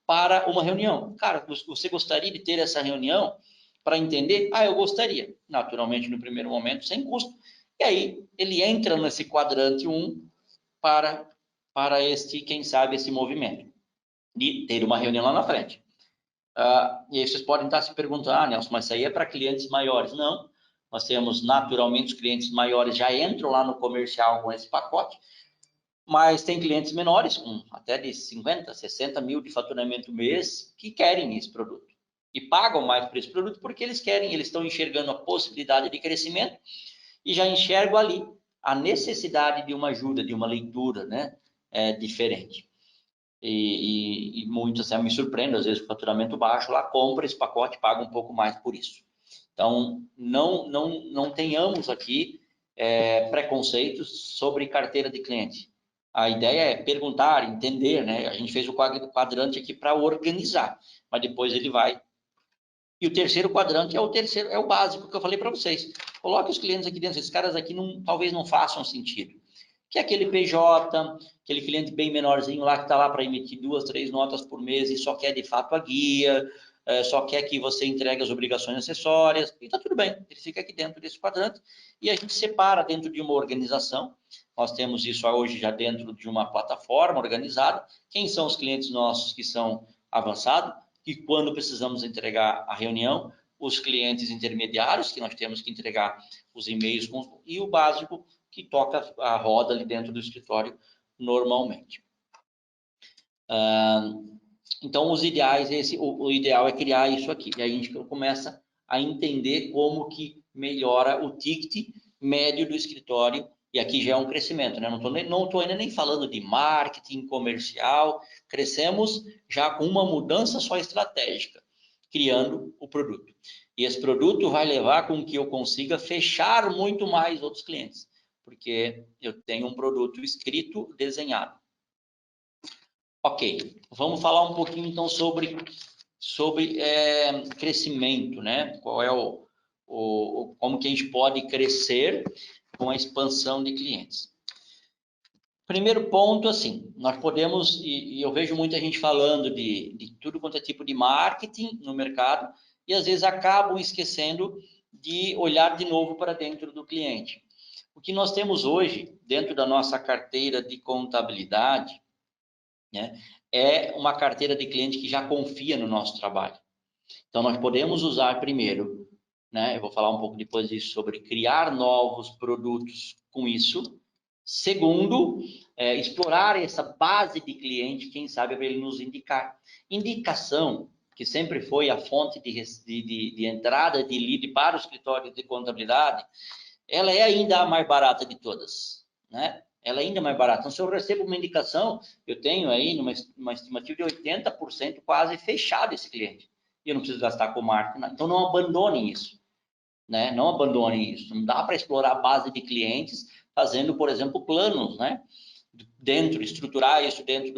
para uma reunião. Cara, você gostaria de ter essa reunião para entender? Ah, eu gostaria. Naturalmente, no primeiro momento, sem custo. E aí, ele entra nesse quadrante 1 para quem sabe, esse movimento de ter uma reunião lá na frente. E aí vocês podem estar se perguntando, Nelson, mas isso aí é para clientes maiores. Não, nós temos naturalmente os clientes maiores já entram lá no comercial com esse pacote, mas tem clientes menores, com até de 50, 60 mil de faturamento mês, que querem esse produto. E pagam mais por esse produto porque eles querem, eles estão enxergando a possibilidade de crescimento e já enxergam ali a necessidade de uma ajuda, de uma leitura, né, diferente. E muitos me surpreendem, às vezes, o faturamento baixo, lá compra esse pacote, paga um pouco mais por isso. Então, não tenhamos aqui preconceitos sobre carteira de cliente. A ideia é perguntar, entender, né? A gente fez o quadrante aqui para organizar, mas depois ele vai. E o terceiro quadrante é o básico que eu falei para vocês. Coloque os clientes aqui dentro, esses caras aqui talvez não façam sentido. Que é aquele PJ, aquele cliente bem menorzinho lá que está lá para emitir 2, 3 notas por mês e só quer de fato a guia, só quer que você entregue as obrigações acessórias, e está tudo bem, ele fica aqui dentro desse quadrante e a gente separa dentro de uma organização. Nós temos isso hoje já dentro de uma plataforma organizada. Quem são os clientes nossos que são avançados? E quando precisamos entregar a reunião, os clientes intermediários, que nós temos que entregar os e-mails, e o básico, que toca a roda ali dentro do escritório normalmente. Então, os ideais, o ideal é criar isso aqui. E aí a gente começa a entender como que melhora o ticket médio do escritório. E aqui já é um crescimento, né? Não estou ainda nem falando de marketing comercial. Crescemos já com uma mudança só estratégica, criando o produto. E esse produto vai levar com que eu consiga fechar muito mais outros clientes, porque eu tenho um produto escrito, desenhado. Ok, vamos falar um pouquinho então sobre crescimento, né? Qual é como que a gente pode crescer com a expansão de clientes. Primeiro ponto, assim, nós podemos, e eu vejo muita gente falando de tudo quanto é tipo de marketing no mercado, e às vezes acabam esquecendo de olhar de novo para dentro do cliente. O que nós temos hoje, dentro da nossa carteira de contabilidade, né, é uma carteira de cliente que já confia no nosso trabalho. Então, nós podemos usar primeiro, né, eu vou falar um pouco depois disso, sobre criar novos produtos com isso. Segundo, explorar essa base de cliente, quem sabe para ele nos indicar. Indicação, que sempre foi a fonte de entrada de lead para o escritório de contabilidade, ela é ainda a mais barata de todas, né? Ela é ainda mais barata. Então, se eu recebo uma indicação, eu tenho aí uma estimativa de 80% quase fechado esse cliente. E eu não preciso gastar com marketing. Então, não abandonem isso, né? Não abandonem isso. Não dá para explorar a base de clientes fazendo, por exemplo, planos, né? Estruturar isso dentro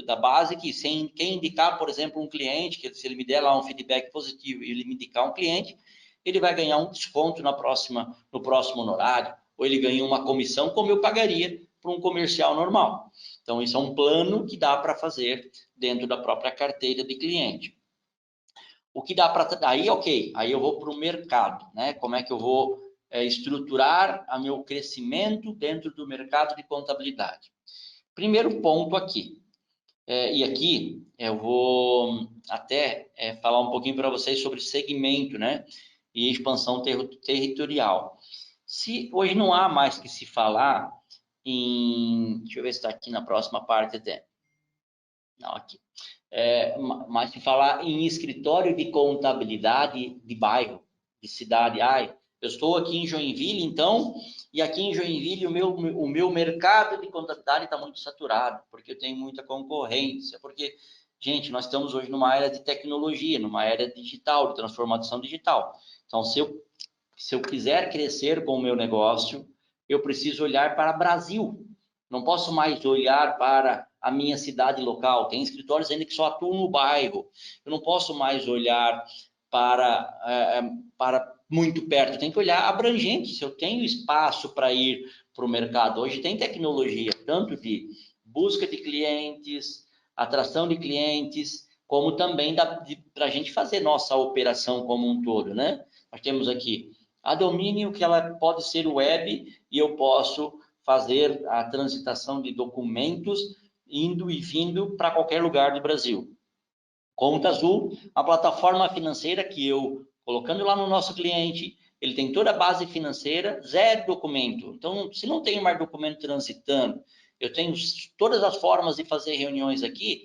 da base, que quem indicar, por exemplo, um cliente, que se ele me der lá um feedback positivo e ele me indicar um cliente, ele vai ganhar um desconto no próximo honorário, ou ele ganha uma comissão como eu pagaria para um comercial normal. Então, isso é um plano que dá para fazer dentro da própria carteira de cliente. O que dá para... Aí, ok, aí eu vou para o mercado, né? Como é que eu vou estruturar o meu crescimento dentro do mercado de contabilidade? Primeiro ponto aqui, e aqui eu vou até falar um pouquinho para vocês sobre segmento, né? E expansão territorial. Se hoje não há mais que se falar em... Deixa eu ver se está aqui na próxima parte até. Não, aqui. Mas se falar em escritório de contabilidade de bairro, de cidade, eu estou aqui em Joinville, então, e aqui em Joinville o meu mercado de contabilidade está muito saturado, porque eu tenho muita concorrência, porque, gente, nós estamos hoje numa era de tecnologia, numa era digital, de transformação digital. Então, se eu quiser crescer com o meu negócio, eu preciso olhar para o Brasil. Não posso mais olhar para a minha cidade local. Tem escritórios ainda que só atuam no bairro. Eu não posso mais olhar para muito perto. Tem que olhar abrangente. Se eu tenho espaço para ir para o mercado, hoje tem tecnologia, tanto de busca de clientes, atração de clientes, como também para a gente fazer nossa operação como um todo, né? Nós temos aqui a Domínio, que ela pode ser web, e eu posso fazer a transitação de documentos indo e vindo para qualquer lugar do Brasil. Conta Azul, a plataforma financeira que eu, colocando lá no nosso cliente, ele tem toda a base financeira, zero documento. Então, se não tenho mais documento transitando, eu tenho todas as formas de fazer reuniões aqui,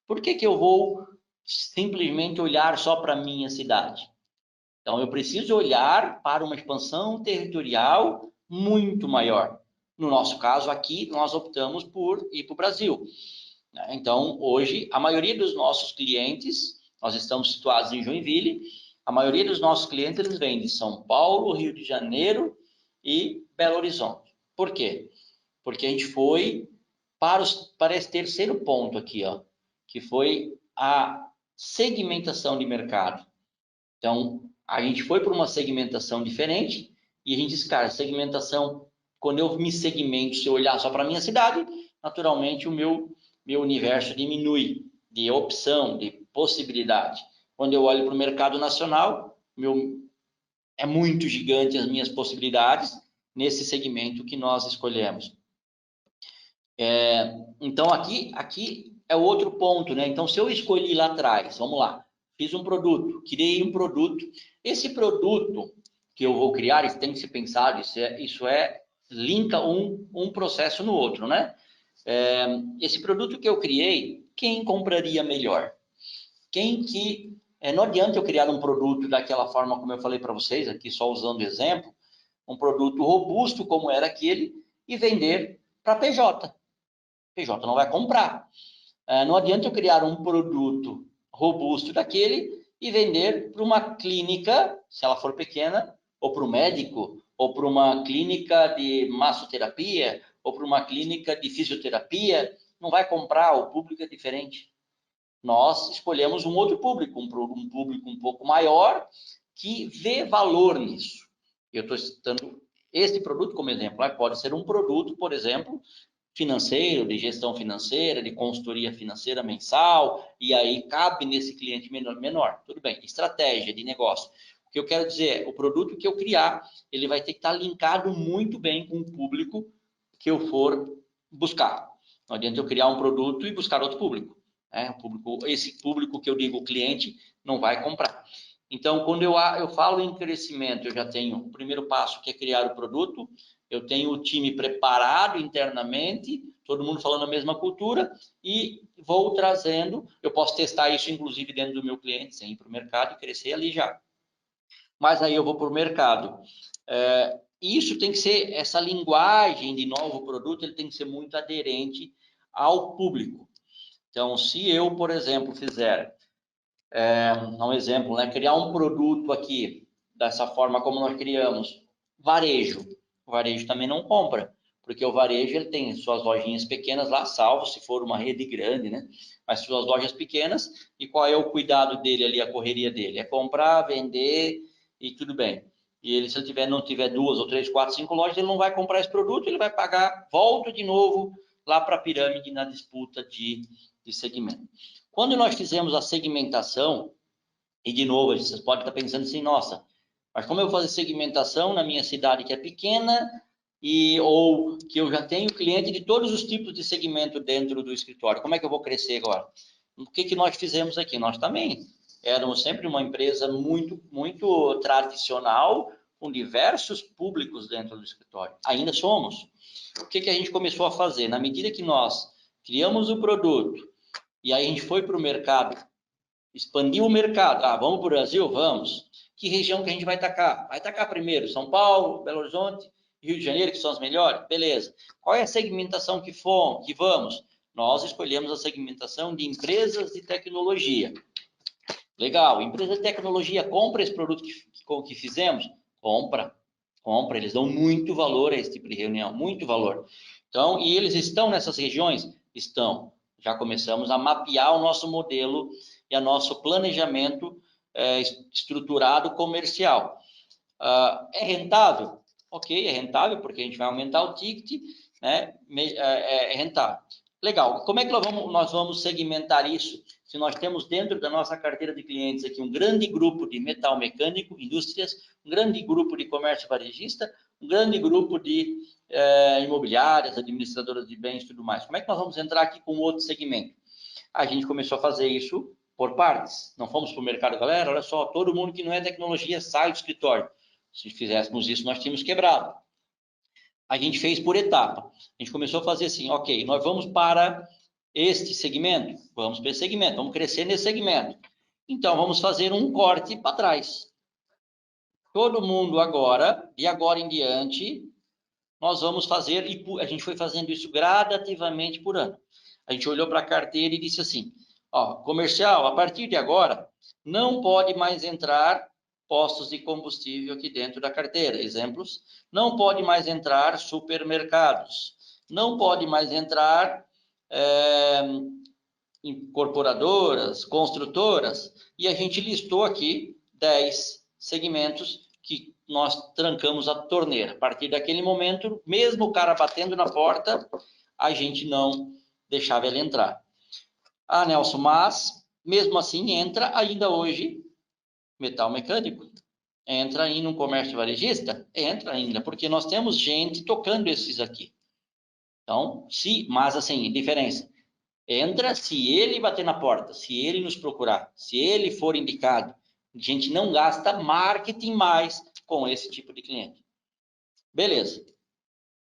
por que eu vou simplesmente olhar só para a minha cidade? Então, eu preciso olhar para uma expansão territorial muito maior. No nosso caso aqui, nós optamos por ir para o Brasil. Então, hoje, a maioria dos nossos clientes, nós estamos situados em Joinville, a maioria dos nossos clientes, eles vêm de São Paulo, Rio de Janeiro e Belo Horizonte. Por quê? Porque a gente foi para esse terceiro ponto aqui, ó, que foi a segmentação de mercado. Então, a gente foi para uma segmentação diferente e a gente disse, cara, segmentação, quando eu me segmento, se eu olhar só para a minha cidade, naturalmente o meu universo diminui de opção, de possibilidade. Quando eu olho para o mercado nacional, é muito gigante as minhas possibilidades nesse segmento que nós escolhemos. Então, aqui é outro ponto, né? Então, se eu escolhi lá atrás, vamos lá, fiz um produto, criei um produto. Esse produto que eu vou criar, isso tem que ser pensado, isso linka um processo no outro, né? Esse produto que eu criei, quem compraria melhor? Não adianta eu criar um produto daquela forma como eu falei para vocês, aqui só usando o exemplo, um produto robusto como era aquele e vender para PJ. PJ não vai comprar. Não adianta eu criar um produto robusto daquele e vender para uma clínica, se ela for pequena, ou para o médico, ou para uma clínica de massoterapia, ou para uma clínica de fisioterapia. Não vai comprar, o público é diferente. Nós escolhemos um outro público, um público um pouco maior, que vê valor nisso. Eu estou citando esse produto como exemplo. Pode ser um produto, por exemplo, financeiro, de gestão financeira, de consultoria financeira mensal, e aí cabe nesse cliente menor. Tudo bem, estratégia de negócio. O que eu quero dizer é, o produto que eu criar, ele vai ter que estar linkado muito bem com o público que eu for buscar. Não adianta eu criar um produto e buscar outro público. Esse público que eu digo cliente não vai comprar. Então, quando eu falo em crescimento, eu já tenho o primeiro passo, que é criar o produto, eu tenho o time preparado internamente, todo mundo falando a mesma cultura, e vou trazendo, eu posso testar isso, inclusive, dentro do meu cliente, sem ir para o mercado e crescer ali já. Mas aí eu vou para o mercado. Isso tem que ser, essa linguagem de novo produto, ele tem que ser muito aderente ao público. Então, se eu, por exemplo, fizer, um exemplo, né, criar um produto aqui, dessa forma como nós criamos, varejo. O varejo também não compra, porque o varejo ele tem suas lojinhas pequenas lá, salvo se for uma rede grande, né? Mas suas lojas pequenas, e qual é o cuidado dele ali, a correria dele? É comprar, vender e tudo bem. E ele, se ele não tiver 2 ou 3, 4, 5 lojas, ele não vai comprar esse produto, ele vai pagar, volta de novo lá para a pirâmide na disputa de segmento. Quando nós fizemos a segmentação, e de novo, vocês podem estar pensando assim, nossa, mas como eu vou fazer segmentação na minha cidade que é pequena, ou que eu já tenho cliente de todos os tipos de segmento dentro do escritório, como é que eu vou crescer agora? O que nós fizemos aqui? Nós também éramos sempre uma empresa muito, muito tradicional, com diversos públicos dentro do escritório. Ainda somos. O que a gente começou a fazer? Na medida que nós criamos o produto, E aí a gente foi para o mercado, expandiu o mercado. Ah, vamos para o Brasil? Vamos. Que região que a gente vai atacar? Vai atacar primeiro São Paulo, Belo Horizonte, Rio de Janeiro, que são as melhores? Beleza. Qual é a segmentação que vamos? Nós escolhemos a segmentação de empresas de tecnologia. Legal. Empresa de tecnologia compra esse produto que fizemos? Compra. Eles dão muito valor a esse tipo de reunião, muito valor. Então, e eles estão nessas regiões? Estão. Já começamos a mapear o nosso modelo e o nosso planejamento estruturado comercial. É rentável? Ok, é rentável, porque a gente vai aumentar o ticket, né? É rentável. Legal. Como é que nós vamos segmentar isso? Se nós temos dentro da nossa carteira de clientes aqui um grande grupo de metal mecânico, indústrias, um grande grupo de comércio varejista, um grande grupo de imobiliárias, administradoras de bens e tudo mais. Como é que nós vamos entrar aqui com outro segmento? A gente começou a fazer isso por partes. Não fomos para o mercado, galera, olha só, todo mundo que não é tecnologia sai do escritório. Se fizéssemos isso, nós tínhamos quebrado. A gente fez por etapa. A gente começou a fazer assim, ok, nós vamos para este segmento? Vamos para esse segmento, vamos crescer nesse segmento. Então, vamos fazer um corte para trás. Todo mundo agora, de agora em diante, nós vamos fazer, e a gente foi fazendo isso gradativamente por ano. A gente olhou para a carteira e disse assim, ó, comercial, a partir de agora, não pode mais entrar postos de combustível aqui dentro da carteira. Exemplos, não pode mais entrar supermercados, não pode mais entrar incorporadoras, construtoras, e a gente listou aqui 10 segmentos que nós trancamos a torneira. A partir daquele momento, mesmo o cara batendo na porta, a gente não deixava ele entrar. Ah, Nelson, mas mesmo assim entra ainda hoje metal mecânico. Entra ainda um comércio varejista? Entra ainda, porque nós temos gente tocando esses aqui. Então, mas assim, diferença. Entra se ele bater na porta, se ele nos procurar, se ele for indicado. A gente não gasta marketing mais com esse tipo de cliente. Beleza.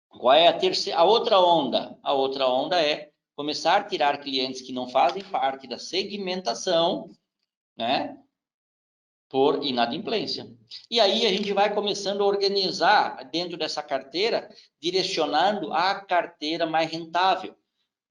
Qual é a outra onda? A outra onda é começar a tirar clientes que não fazem parte da segmentação, né? Por inadimplência. E aí a gente vai começando a organizar dentro dessa carteira, direcionando a carteira mais rentável.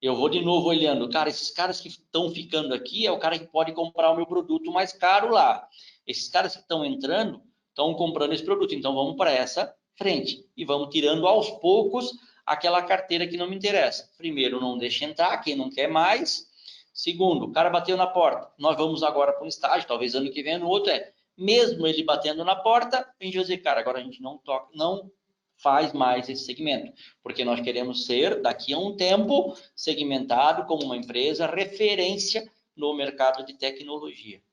Eu vou de novo olhando, cara, esses caras que estão ficando aqui é o cara que pode comprar o meu produto mais caro lá. Esses caras que estão entrando, estão comprando esse produto, então vamos para essa frente. E vamos tirando aos poucos aquela carteira que não me interessa. Primeiro, não deixa entrar quem não quer mais. Segundo, o cara bateu na porta, nós vamos agora para um estágio, talvez ano que vem, no outro mesmo ele batendo na porta, a gente vai dizer, cara, agora a gente não toca, não faz mais esse segmento, porque nós queremos ser, daqui a um tempo, segmentado como uma empresa referência no mercado de tecnologia.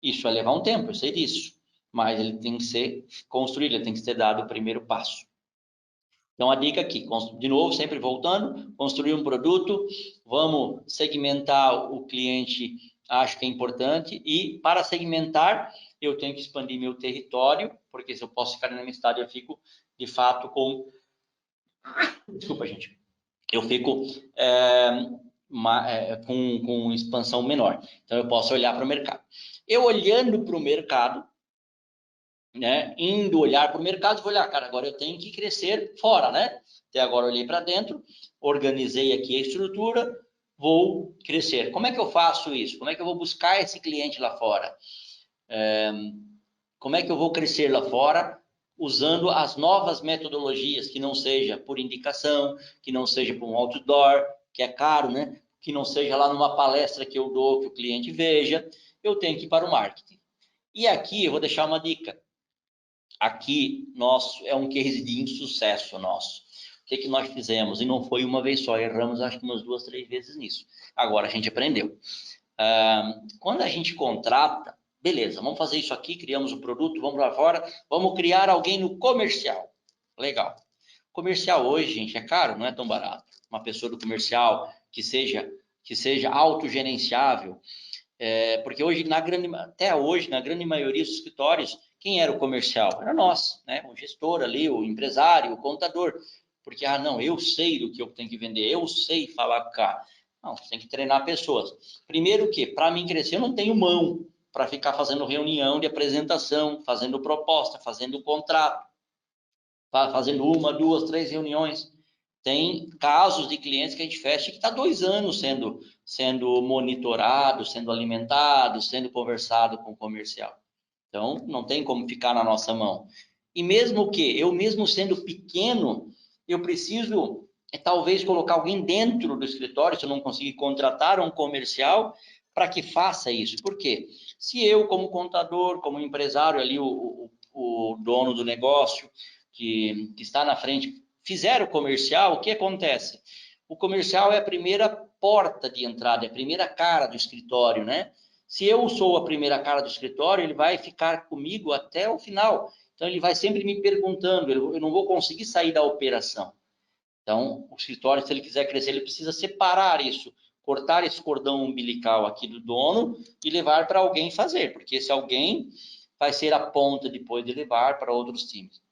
Isso vai levar um tempo, eu sei disso, mas ele tem que ser construído, ele tem que ser dado o primeiro passo. Então, a dica aqui, de novo, sempre voltando, construir um produto, vamos segmentar o cliente, acho que é importante, e para segmentar, eu tenho que expandir meu território, porque se eu posso ficar na minha cidade, eu fico, de fato, com... Desculpa, gente. Eu fico com expansão menor. Então, eu posso olhar para o mercado. Eu olhando para o mercado, né, indo olhar para o mercado, vou olhar, cara, agora eu tenho que crescer fora, né? Até agora eu olhei para dentro, organizei aqui a estrutura, vou crescer. Como é que eu faço isso? Como é que eu vou buscar esse cliente lá fora? Como é que eu vou crescer lá fora? Usando as novas metodologias, que não seja por indicação, que não seja por um outdoor, que é caro, né? Que não seja lá numa palestra que eu dou, que o cliente veja. Eu tenho que ir para o marketing. E aqui eu vou deixar uma dica. Aqui, é um case de insucesso nosso. O que nós fizemos? E não foi uma vez só, erramos acho que umas 2, 3 vezes nisso. Agora a gente aprendeu. Quando a gente contrata, beleza, vamos fazer isso aqui, criamos o produto, vamos lá fora, vamos criar alguém no comercial. Legal. Comercial hoje, gente, é caro, não é tão barato. Uma pessoa do comercial que seja autogerenciável, porque hoje, até hoje, na grande maioria dos escritórios, quem era o comercial? Era nós, né? O gestor ali, o empresário, o contador. Porque, não, eu sei do que eu tenho que vender, eu sei falar com o cara. Não, você tem que treinar pessoas. Primeiro que, para mim crescer, eu não tenho mão para ficar fazendo reunião de apresentação, fazendo proposta, fazendo contrato, fazendo 1, 2, 3 reuniões. Tem casos de clientes que a gente fecha que está 2 anos sendo monitorado, sendo alimentado, sendo conversado com o comercial. Então, não tem como ficar na nossa mão. E mesmo que eu mesmo sendo pequeno, eu preciso talvez colocar alguém dentro do escritório, se eu não conseguir contratar um comercial, para que faça isso. Por quê? Se eu, como contador, como empresário ali, o dono do negócio, que está na frente, fizer o comercial, o que acontece? O comercial é a primeira porta de entrada, é a primeira cara do escritório, né? Se eu sou a primeira cara do escritório, ele vai ficar comigo até o final. Então, ele vai sempre me perguntando, eu não vou conseguir sair da operação. Então, o escritório, se ele quiser crescer, ele precisa separar isso, cortar esse cordão umbilical aqui do dono e levar para alguém fazer, porque esse alguém vai ser a ponta depois de levar para outros times.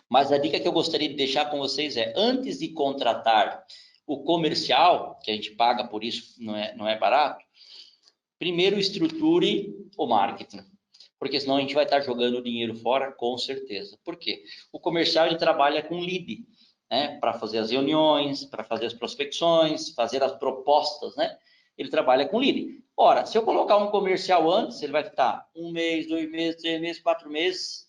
Mas a dica que eu gostaria de deixar com vocês é, antes de contratar o comercial, que a gente paga por isso, não é barato, primeiro estruture o marketing, porque senão a gente vai estar jogando dinheiro fora, com certeza. Por quê? O comercial, ele trabalha com lead, né? Para fazer as reuniões, para fazer as prospecções, fazer as propostas, né? Ele trabalha com lead. Ora, se eu colocar um comercial antes, ele vai ficar 1 mês, 2 meses, 3 meses, 4 meses,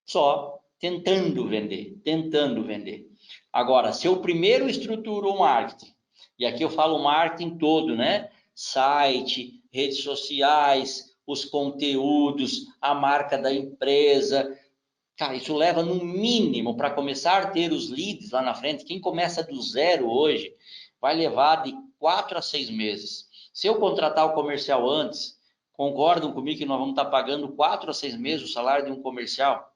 só tentando vender, tentando vender. Agora, se eu primeiro estruturo o marketing, e aqui eu falo o marketing todo, né? Site, redes sociais, os conteúdos, a marca da empresa. Cara, isso leva no mínimo para começar a ter os leads lá na frente. Quem começa do zero hoje vai levar de 4 a 6 meses. Se eu contratar o comercial antes, concordam comigo que nós vamos estar pagando 4 a 6 meses o salário de um comercial?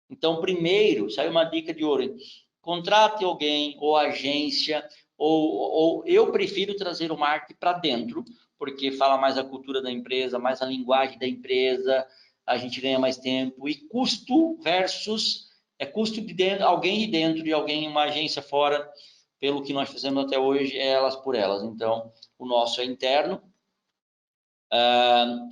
Então, primeiro, saiu uma dica de ouro, hein? Contrate alguém ou agência, ou eu prefiro trazer o marketing para dentro, porque fala mais a cultura da empresa, mais a linguagem da empresa, a gente ganha mais tempo. E custo versus custo de dentro, alguém de dentro e alguém em uma agência fora, pelo que nós fizemos até hoje, é elas por elas. Então, o nosso é interno.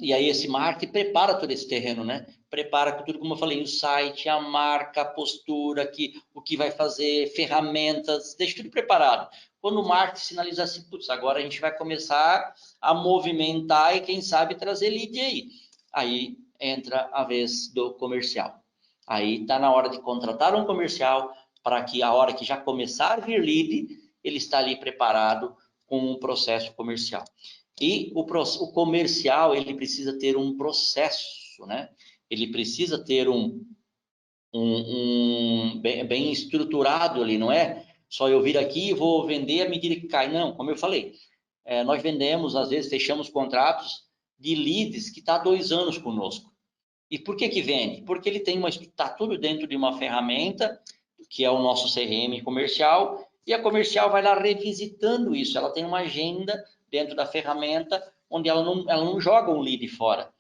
E aí esse marketing prepara todo esse terreno, né? Prepara tudo, como eu falei, o site, a marca, a postura, o que vai fazer, ferramentas, deixa tudo preparado. Quando o marketing sinaliza assim, putz, agora a gente vai começar a movimentar e quem sabe trazer lead aí. Aí entra a vez do comercial. Aí está na hora de contratar um comercial para que a hora que já começar a vir lead, ele está ali preparado com um processo comercial. E o comercial, ele precisa ter um processo, né? Ele precisa ter bem estruturado ali, não é só eu vir aqui e vou vender à medida que cai. Não, como eu falei, nós vendemos, às vezes, fechamos contratos de leads que está 2 anos conosco. E por que vende? Porque ele está tudo dentro de uma ferramenta, que é o nosso CRM comercial, e a comercial vai lá revisitando isso. Ela tem uma agenda dentro da ferramenta, onde ela não joga um lead fora.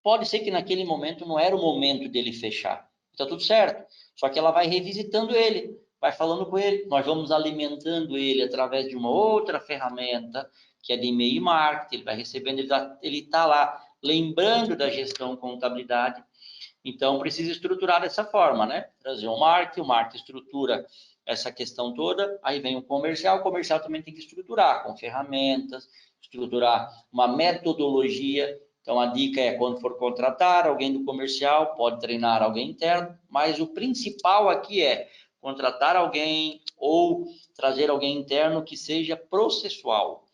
Pode ser que naquele momento não era o momento dele fechar. Está tudo certo. Só que ela vai revisitando ele, vai falando com ele. Nós vamos alimentando ele através de uma outra ferramenta, que é de e-mail e marketing. Ele vai recebendo, ele está lá lembrando da gestão contabilidade. Então, precisa estruturar dessa forma, né? Trazer o marketing estrutura essa questão toda, aí vem o comercial também tem que estruturar com ferramentas, estruturar uma metodologia. Então, a dica é, quando for contratar alguém do comercial, pode treinar alguém interno, mas o principal aqui é contratar alguém ou trazer alguém interno que seja processual.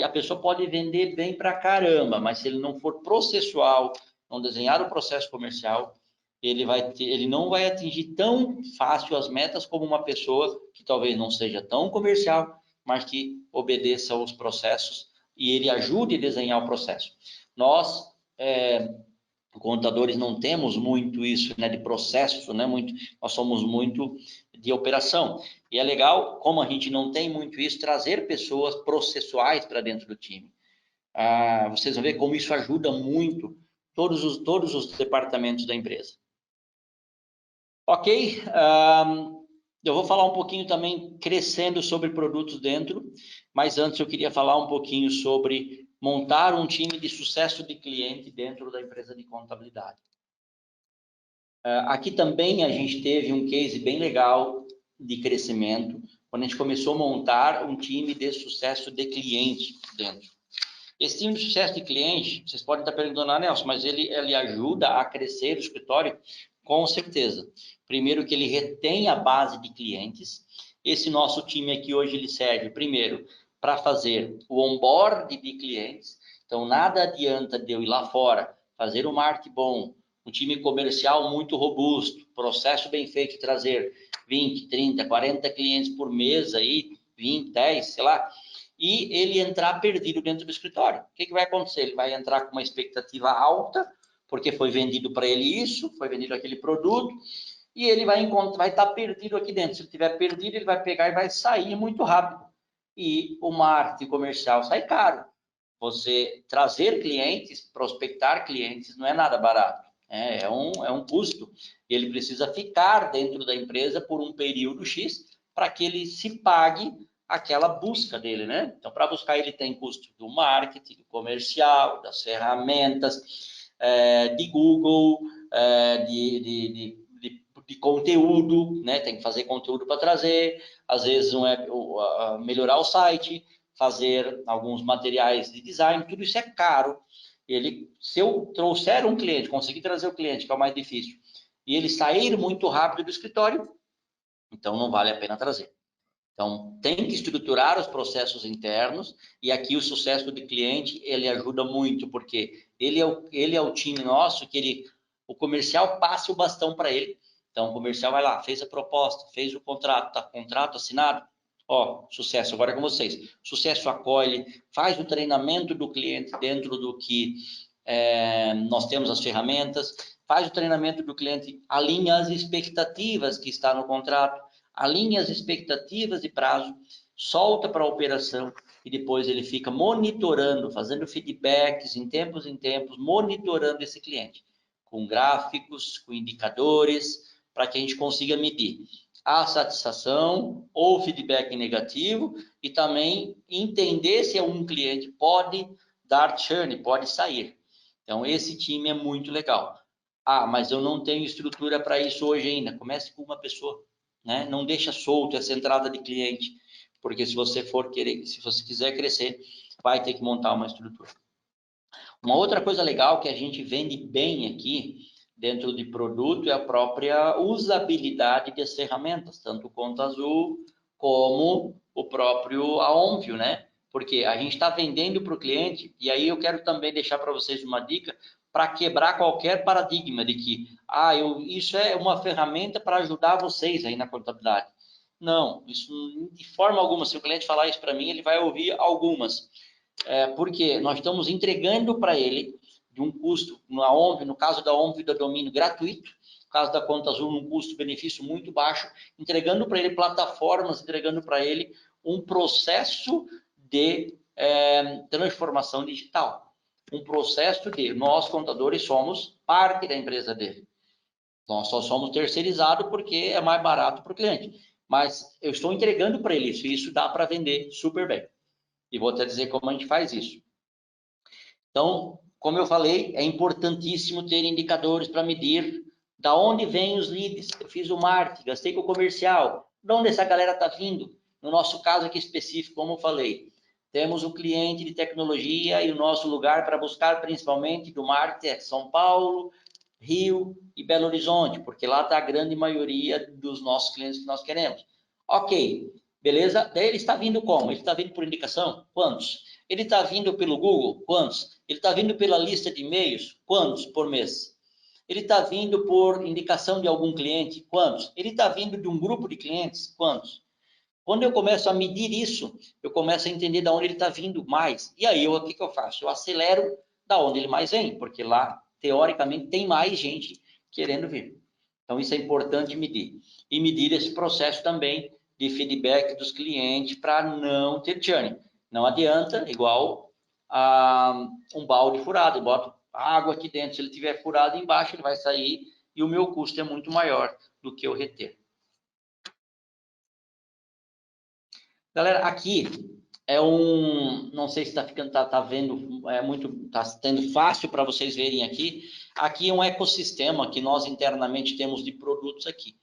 A pessoa pode vender bem pra caramba, mas se ele não for processual, não desenhar o processo comercial, ele não vai atingir tão fácil as metas como uma pessoa que talvez não seja tão comercial, mas que obedeça aos processos e ele ajude a desenhar o processo. Nós, contadores, não temos muito isso, né, de processo, né, nós somos muito de operação. E é legal, como a gente não tem muito isso, trazer pessoas processuais para dentro do time. Vocês vão ver como isso ajuda muito todos os departamentos da empresa. Ok, Eu vou falar um pouquinho também crescendo sobre produtos dentro, mas antes eu queria falar um pouquinho sobre montar um time de sucesso de cliente dentro da empresa de contabilidade. Aqui também a gente teve um case bem legal de crescimento, quando a gente começou a montar um time de sucesso de cliente dentro. Esse time de sucesso de cliente, vocês podem estar perguntando, Nelson, mas ele ajuda a crescer o escritório? Com certeza. Primeiro que ele retém a base de clientes. Esse nosso time aqui hoje, ele serve, primeiro, para fazer o onboard de clientes. Então, nada adianta de eu ir lá fora, fazer um marketing bom, um time comercial muito robusto, processo bem feito, trazer 20, 30, 40 clientes por mês aí, 20, 10, sei lá, e ele entrar perdido dentro do escritório. O que vai acontecer? Ele vai entrar com uma expectativa alta, porque foi vendido para ele isso, foi vendido aquele produto, e ele vai estar perdido aqui dentro. Se ele estiver perdido, ele vai pegar e vai sair muito rápido. E o marketing comercial sai caro. Você trazer clientes, prospectar clientes, não é nada barato. É um custo. Ele precisa ficar dentro da empresa por um período X para que ele se pague aquela busca dele, né? Então, para buscar, ele tem custo do marketing, do comercial, das ferramentas, de Google, de conteúdo, né? Tem que fazer conteúdo para trazer, às vezes melhorar o site, fazer alguns materiais de design, tudo isso é caro. Se eu trouxer um cliente, conseguir trazer o cliente, que é o mais difícil, e ele sair muito rápido do escritório, então não vale a pena trazer. Então, tem que estruturar os processos internos, e aqui o sucesso do cliente, ele ajuda muito, porque ele é o time nosso, o comercial passa o bastão para ele. Então, o comercial vai lá, fez a proposta, fez o contrato, tá contrato assinado, ó, sucesso, agora é com vocês. Sucesso acolhe, faz o treinamento do cliente dentro do que nós temos as ferramentas, faz o treinamento do cliente, alinha as expectativas que está no contrato, alinha as expectativas de prazo, solta para a operação e depois ele fica monitorando, fazendo feedbacks em tempos, monitorando esse cliente, com gráficos, com indicadores, para que a gente consiga medir a satisfação ou feedback negativo e também entender se um cliente pode dar churn, pode sair. Então, esse time é muito legal. Ah, mas eu não tenho estrutura para isso hoje ainda. Comece com uma pessoa, né? Não deixa solto essa entrada de cliente, porque se você quiser crescer, vai ter que montar uma estrutura. Uma outra coisa legal que a gente vende bem aqui dentro de produto é a própria usabilidade das ferramentas, tanto o Conta Azul como o próprio Aonvio, né? Porque a gente está vendendo para o cliente, e aí eu quero também deixar para vocês uma dica para quebrar qualquer paradigma de que isso é uma ferramenta para ajudar vocês aí na contabilidade. Não, isso de forma alguma. Se o cliente falar isso para mim, ele vai ouvir algumas. Porque nós estamos entregando para ele de um custo, no caso da Aonvio da domínio gratuito, no caso da Conta Azul, num custo-benefício muito baixo, entregando para ele plataformas, entregando para ele um processo de transformação digital. Um processo de nós, contadores, somos parte da empresa dele. Nós só somos terceirizados porque é mais barato para o cliente. Mas eu estou entregando para ele isso, e isso dá para vender super bem. E vou até dizer como a gente faz isso. Então, como eu falei, é importantíssimo ter indicadores para medir da onde vêm os leads. Eu fiz o marketing, gastei com o comercial. De onde essa galera está vindo? No nosso caso aqui específico, como eu falei, temos o cliente de tecnologia e o nosso lugar para buscar principalmente do marketing é São Paulo, Rio e Belo Horizonte, porque lá está a grande maioria dos nossos clientes que nós queremos. Ok, beleza? Daí ele está vindo como? Ele está vindo por indicação? Quantos? Ele está vindo pelo Google? Quantos? Ele está vindo pela lista de e-mails? Quantos por mês? Ele está vindo por indicação de algum cliente? Quantos? Ele está vindo de um grupo de clientes? Quantos? Quando eu começo a medir isso, eu começo a entender de onde ele está vindo mais. E aí, o que eu faço? Eu acelero da onde ele mais vem, porque lá, teoricamente, tem mais gente querendo vir. Então, isso é importante medir. E medir esse processo também de feedback dos clientes para não ter churn. Não adianta, igual a um balde furado. Eu boto água aqui dentro, se ele tiver furado embaixo, ele vai sair e o meu custo é muito maior do que eu reter. Galera, aqui é não sei se está ficando, tá vendo, tá sendo fácil para vocês verem aqui. Aqui é um ecossistema que nós internamente temos de produtos aqui.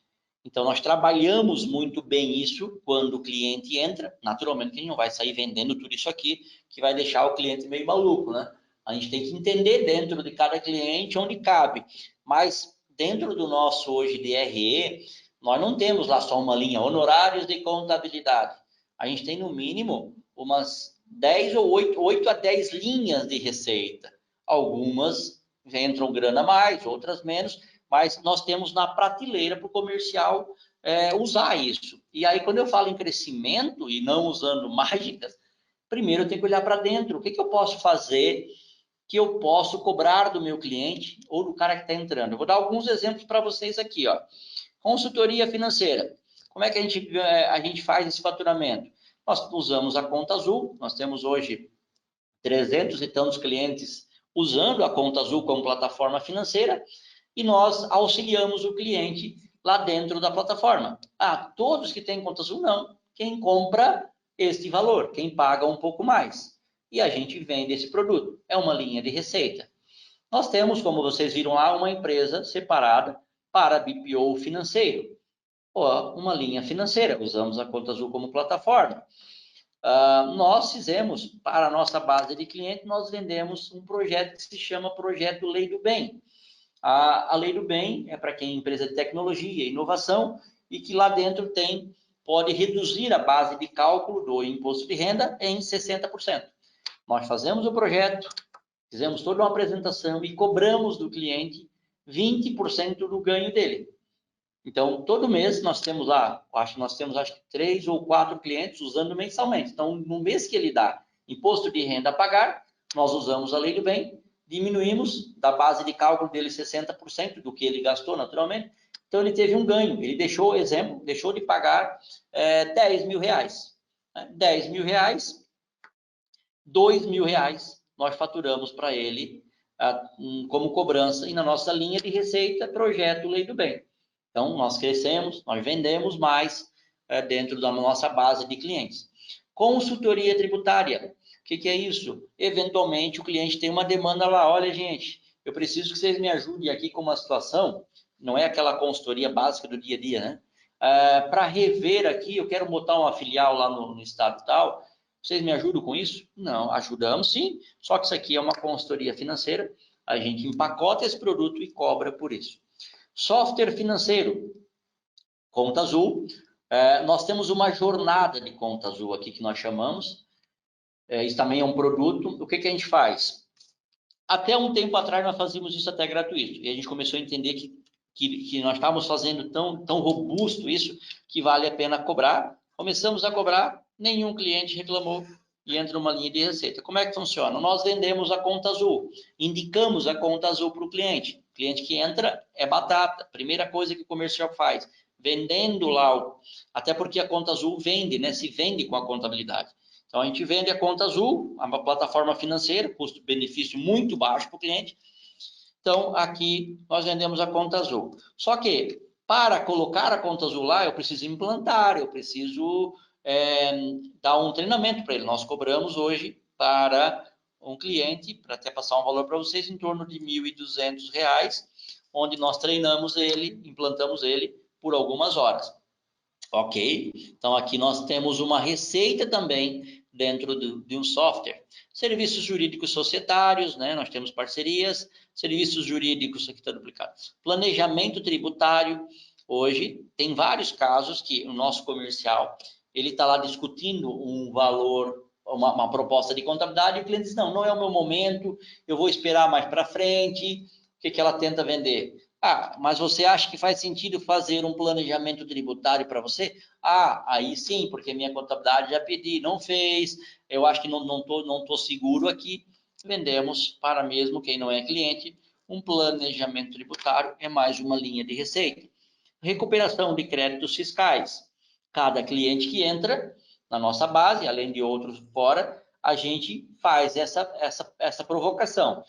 Então, nós trabalhamos muito bem isso quando o cliente entra. Naturalmente, que a gente não vai sair vendendo tudo isso aqui, que vai deixar o cliente meio maluco, né? A gente tem que entender dentro de cada cliente onde cabe. Mas, dentro do nosso hoje DRE, nós não temos lá só uma linha, honorários de contabilidade. A gente tem, no mínimo, umas 10 ou 8 a 10 linhas de receita. Algumas entram grana mais, outras menos, mas nós temos na prateleira para o comercial usar isso. E aí, quando eu falo em crescimento e não usando mágicas, primeiro eu tenho que olhar para dentro. O que eu posso fazer que eu posso cobrar do meu cliente ou do cara que está entrando? Eu vou dar alguns exemplos para vocês aqui, ó. Consultoria financeira. Como é que a gente faz esse faturamento? Nós usamos a conta azul, nós temos hoje 300 e tantos clientes usando a conta azul como plataforma financeira e nós auxiliamos o cliente lá dentro da plataforma. Todos que têm conta azul, não. Quem compra este valor, quem paga um pouco mais. E a gente vende esse produto. É uma linha de receita. Nós temos, como vocês viram lá, uma empresa separada para BPO financeiro. Uma linha financeira, usamos a conta azul como plataforma. Nós fizemos, para a nossa base de clientes, nós vendemos um projeto que se chama Projeto Lei do Bem. A Lei do Bem é para quem é empresa de tecnologia e inovação e que lá dentro pode reduzir a base de cálculo do imposto de renda em 60%. Nós fazemos o projeto, fizemos toda uma apresentação e cobramos do cliente 20% do ganho dele. Então, todo mês nós temos lá, acho que 3 ou 4 clientes usando mensalmente. Então, no mês que ele dá imposto de renda a pagar, nós usamos a Lei do Bem, diminuímos da base de cálculo dele 60% do que ele gastou, naturalmente. Então, ele teve um ganho. Ele deixou de pagar 10 mil reais. 10 mil reais, 2 mil reais nós faturamos para ele como cobrança e na nossa linha de receita, projeto Lei do Bem. Então, nós crescemos, nós vendemos mais dentro da nossa base de clientes. Consultoria tributária. O que é isso? Eventualmente, o cliente tem uma demanda lá. Olha, gente, eu preciso que vocês me ajudem aqui com uma situação. Não é aquela consultoria básica do dia a dia, né? Para rever aqui, eu quero botar uma filial lá no estado tal. Vocês me ajudam com isso? Não, ajudamos sim. Só que isso aqui é uma consultoria financeira. A gente empacota esse produto e cobra por isso. Software financeiro, conta azul. Nós temos uma jornada de conta azul aqui que nós chamamos. Isso também é um produto. O que a gente faz? Até um tempo atrás nós fazíamos isso até gratuito. E a gente começou a entender que nós estávamos fazendo tão robusto isso que vale a pena cobrar. Começamos a cobrar, nenhum cliente reclamou e entra uma linha de receita. Como é que funciona? Nós vendemos a conta azul, indicamos a conta azul para o cliente. O cliente que entra é batata. Primeira coisa que o comercial faz, vendendo lá, até porque a conta azul vende, né? Se vende com a contabilidade. Então, a gente vende a conta azul, uma plataforma financeira, custo-benefício muito baixo para o cliente. Então, aqui nós vendemos a conta azul. Só que, para colocar a conta azul lá, eu preciso implantar, eu preciso dar um treinamento para ele. Nós cobramos hoje para um cliente, para até passar um valor para vocês, em torno de R$ 1.200, onde nós treinamos ele, implantamos ele por algumas horas. Ok? Então, aqui nós temos uma receita também dentro de um software. Serviços jurídicos societários, né? Nós temos parcerias, serviços jurídicos, aqui está duplicado. Planejamento tributário. Hoje, tem vários casos que o nosso comercial, ele está lá discutindo um valor, uma proposta de contabilidade, e o cliente diz, não é o meu momento, eu vou esperar mais para frente. O que ela tenta vender? Mas você acha que faz sentido fazer um planejamento tributário para você? Aí sim, porque minha contabilidade já pedi, não fez, eu acho que não tô seguro aqui. Vendemos para mesmo quem não é cliente, um planejamento tributário é mais uma linha de receita. Recuperação de créditos fiscais. Cada cliente que entra na nossa base, além de outros fora, a gente faz essa provocação.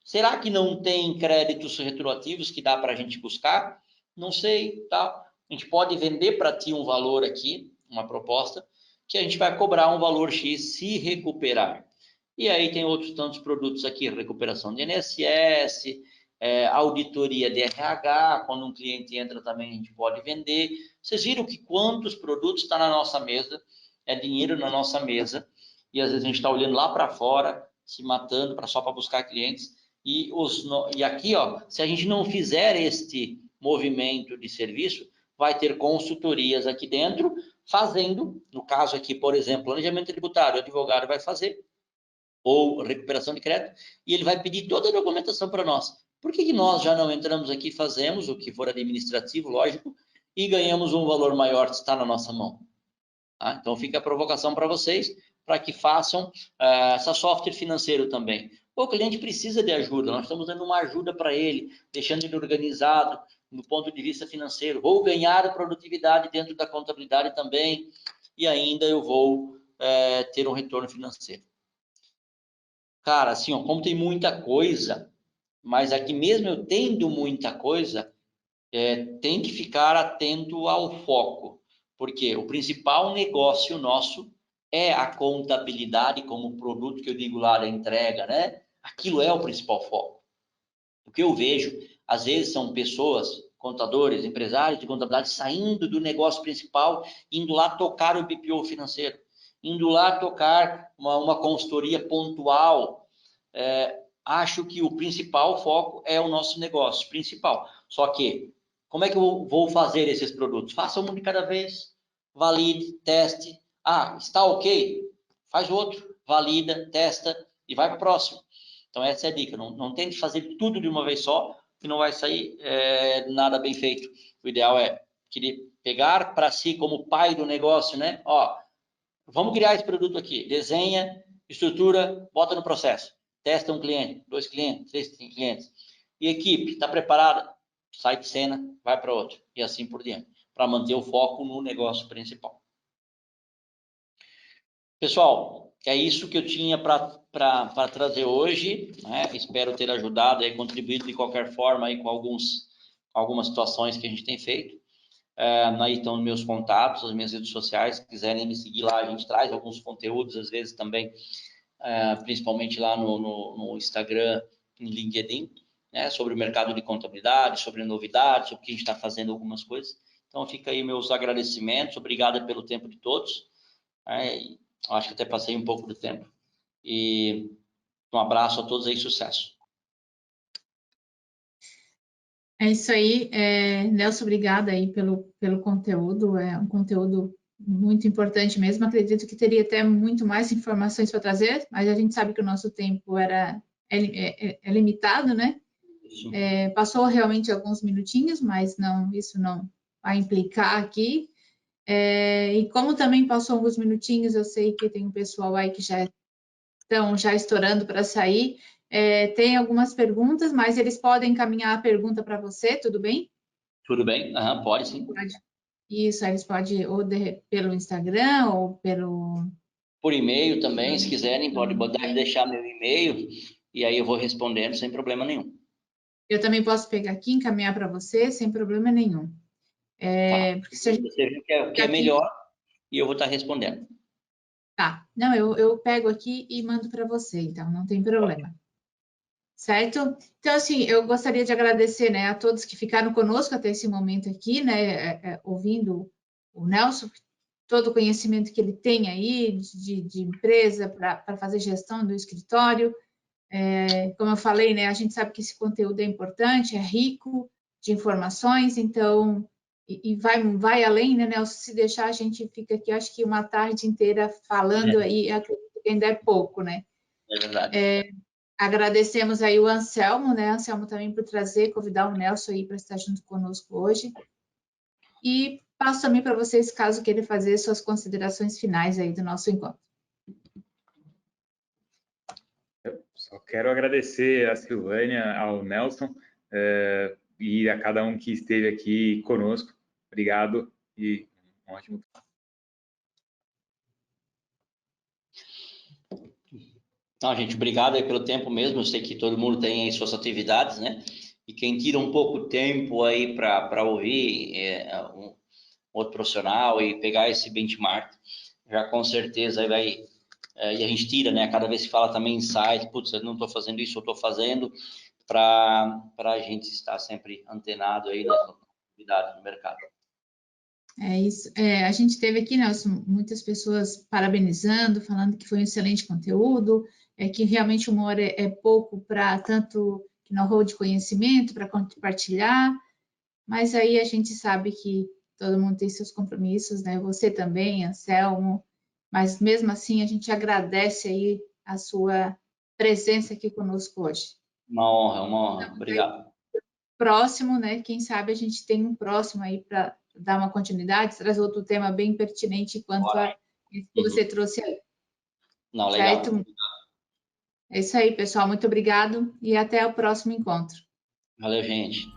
Será que não tem créditos retroativos que dá para a gente buscar? Não sei, tá? A gente pode vender para ti um valor aqui, uma proposta, que a gente vai cobrar um valor X se recuperar. E aí tem outros tantos produtos aqui, recuperação de INSS, auditoria de RH, quando um cliente entra também a gente pode vender. Vocês viram que quantos produtos está na nossa mesa, é dinheiro na nossa mesa, e às vezes a gente está olhando lá para fora, se matando só para buscar clientes, e aqui, ó, se a gente não fizer este movimento de serviço, vai ter consultorias aqui dentro, fazendo, no caso aqui, por exemplo, planejamento tributário, o advogado vai fazer, ou recuperação de crédito, e ele vai pedir toda a documentação para nós. Por que nós já não entramos aqui, fazemos o que for administrativo, lógico, e ganhamos um valor maior que está na nossa mão? Tá? Então fica a provocação para vocês, para que façam essa software financeiro também. O cliente precisa de ajuda, nós estamos dando uma ajuda para ele, deixando ele organizado no ponto de vista financeiro. Vou ganhar produtividade dentro da contabilidade também, e ainda eu vou ter um retorno financeiro. Cara, assim, ó, como tem muita coisa, mas aqui mesmo eu tendo muita coisa, tem que ficar atento ao foco, porque o principal negócio nosso é a contabilidade como produto que eu digo lá da entrega, né? Aquilo é o principal foco. O que eu vejo, às vezes são pessoas, contadores, empresários de contabilidade saindo do negócio principal, indo lá tocar o BPO financeiro, indo lá tocar uma consultoria pontual. Acho que o principal foco é o nosso negócio principal. Só que, como é que eu vou fazer esses produtos? Faça um de cada vez, valide, teste. Está ok? Faz outro, valida, testa e vai para o próximo. Então, essa é a dica. Não tente fazer tudo de uma vez só, que não vai sair nada bem feito. O ideal é pegar para si como pai do negócio, né? Ó, vamos criar esse produto aqui. Desenha, estrutura, bota no processo. Testa um cliente, 2 clientes, 3 clientes. E equipe, está preparada? Sai de cena, vai para outro. E assim por diante. Para manter o foco no negócio principal. Pessoal, é isso que eu tinha para trazer hoje. Né? Espero ter ajudado e contribuído de qualquer forma aí com algumas situações que a gente tem feito. Aí estão meus contatos, as minhas redes sociais. Se quiserem me seguir lá, a gente traz alguns conteúdos, às vezes também, principalmente lá no Instagram e LinkedIn, né? Sobre o mercado de contabilidade, sobre novidades, sobre o que a gente está fazendo, algumas coisas. Então, fica aí meus agradecimentos. Obrigado pelo tempo de todos. Acho que até passei um pouco do tempo. E um abraço a todos aí, sucesso. É isso aí, Nelson, obrigada aí pelo conteúdo, é um conteúdo muito importante mesmo. Acredito que teria até muito mais informações para trazer, mas a gente sabe que o nosso tempo é limitado, né? Passou realmente alguns minutinhos, mas isso não vai implicar aqui. E como também passou alguns minutinhos, eu sei que tem um pessoal aí que já estão estourando para sair. Tem algumas perguntas, mas eles podem encaminhar a pergunta para você, tudo bem? Tudo bem? Pode sim. Pode. Isso, eles podem ou pelo Instagram ou por e-mail também, se quiserem, pode deixar meu e-mail e aí eu vou respondendo sem problema nenhum. Eu também posso pegar aqui e encaminhar para você sem problema nenhum. Porque se a gente... Você viu que é melhor e eu vou estar respondendo. Tá. Não, eu pego aqui e mando para você, então não tem problema. Certo? Então, assim, eu gostaria de agradecer, né, a todos que ficaram conosco até esse momento aqui, né, ouvindo o Nelson, todo o conhecimento que ele tem aí de empresa para fazer gestão do escritório. Como eu falei, né, a gente sabe que esse conteúdo é importante, é rico de informações, então, e vai além, né, Nelson? Se deixar, a gente fica aqui, acho que uma tarde inteira falando aí, acredito que ainda é pouco, né? É verdade. Agradecemos aí o Anselmo, né? Anselmo também por convidar o Nelson aí para estar junto conosco hoje. E passo também para vocês, caso queiram fazer suas considerações finais aí do nosso encontro. Eu só quero agradecer a Silvânia, ao Nelson e a cada um que esteve aqui conosco. Obrigado e um ótimo. Não, gente, obrigado aí pelo tempo mesmo. Eu sei que todo mundo tem aí suas atividades, né? E quem tira um pouco tempo aí para ouvir um outro profissional e pegar esse benchmark, já com certeza aí vai... e a gente tira, né? Cada vez que fala também insight, putz, eu não estou fazendo isso, eu estou fazendo, para a gente estar sempre antenado aí nas novidades do mercado. É isso. A gente teve aqui, Nelson, muitas pessoas parabenizando, falando que foi um excelente conteúdo, que realmente 1 hora é pouco para tanto know-how de conhecimento, para compartilhar, mas aí a gente sabe que todo mundo tem seus compromissos, né? Você também, Anselmo, mas mesmo assim a gente agradece aí a sua presença aqui conosco hoje. Uma honra, obrigado. Próximo, né? Quem sabe a gente tem um próximo aí para dar uma continuidade, traz outro tema bem pertinente quanto a isso que você trouxe aí. Não, legal. Certo? É isso aí, pessoal. Muito obrigado e até o próximo encontro. Valeu, gente.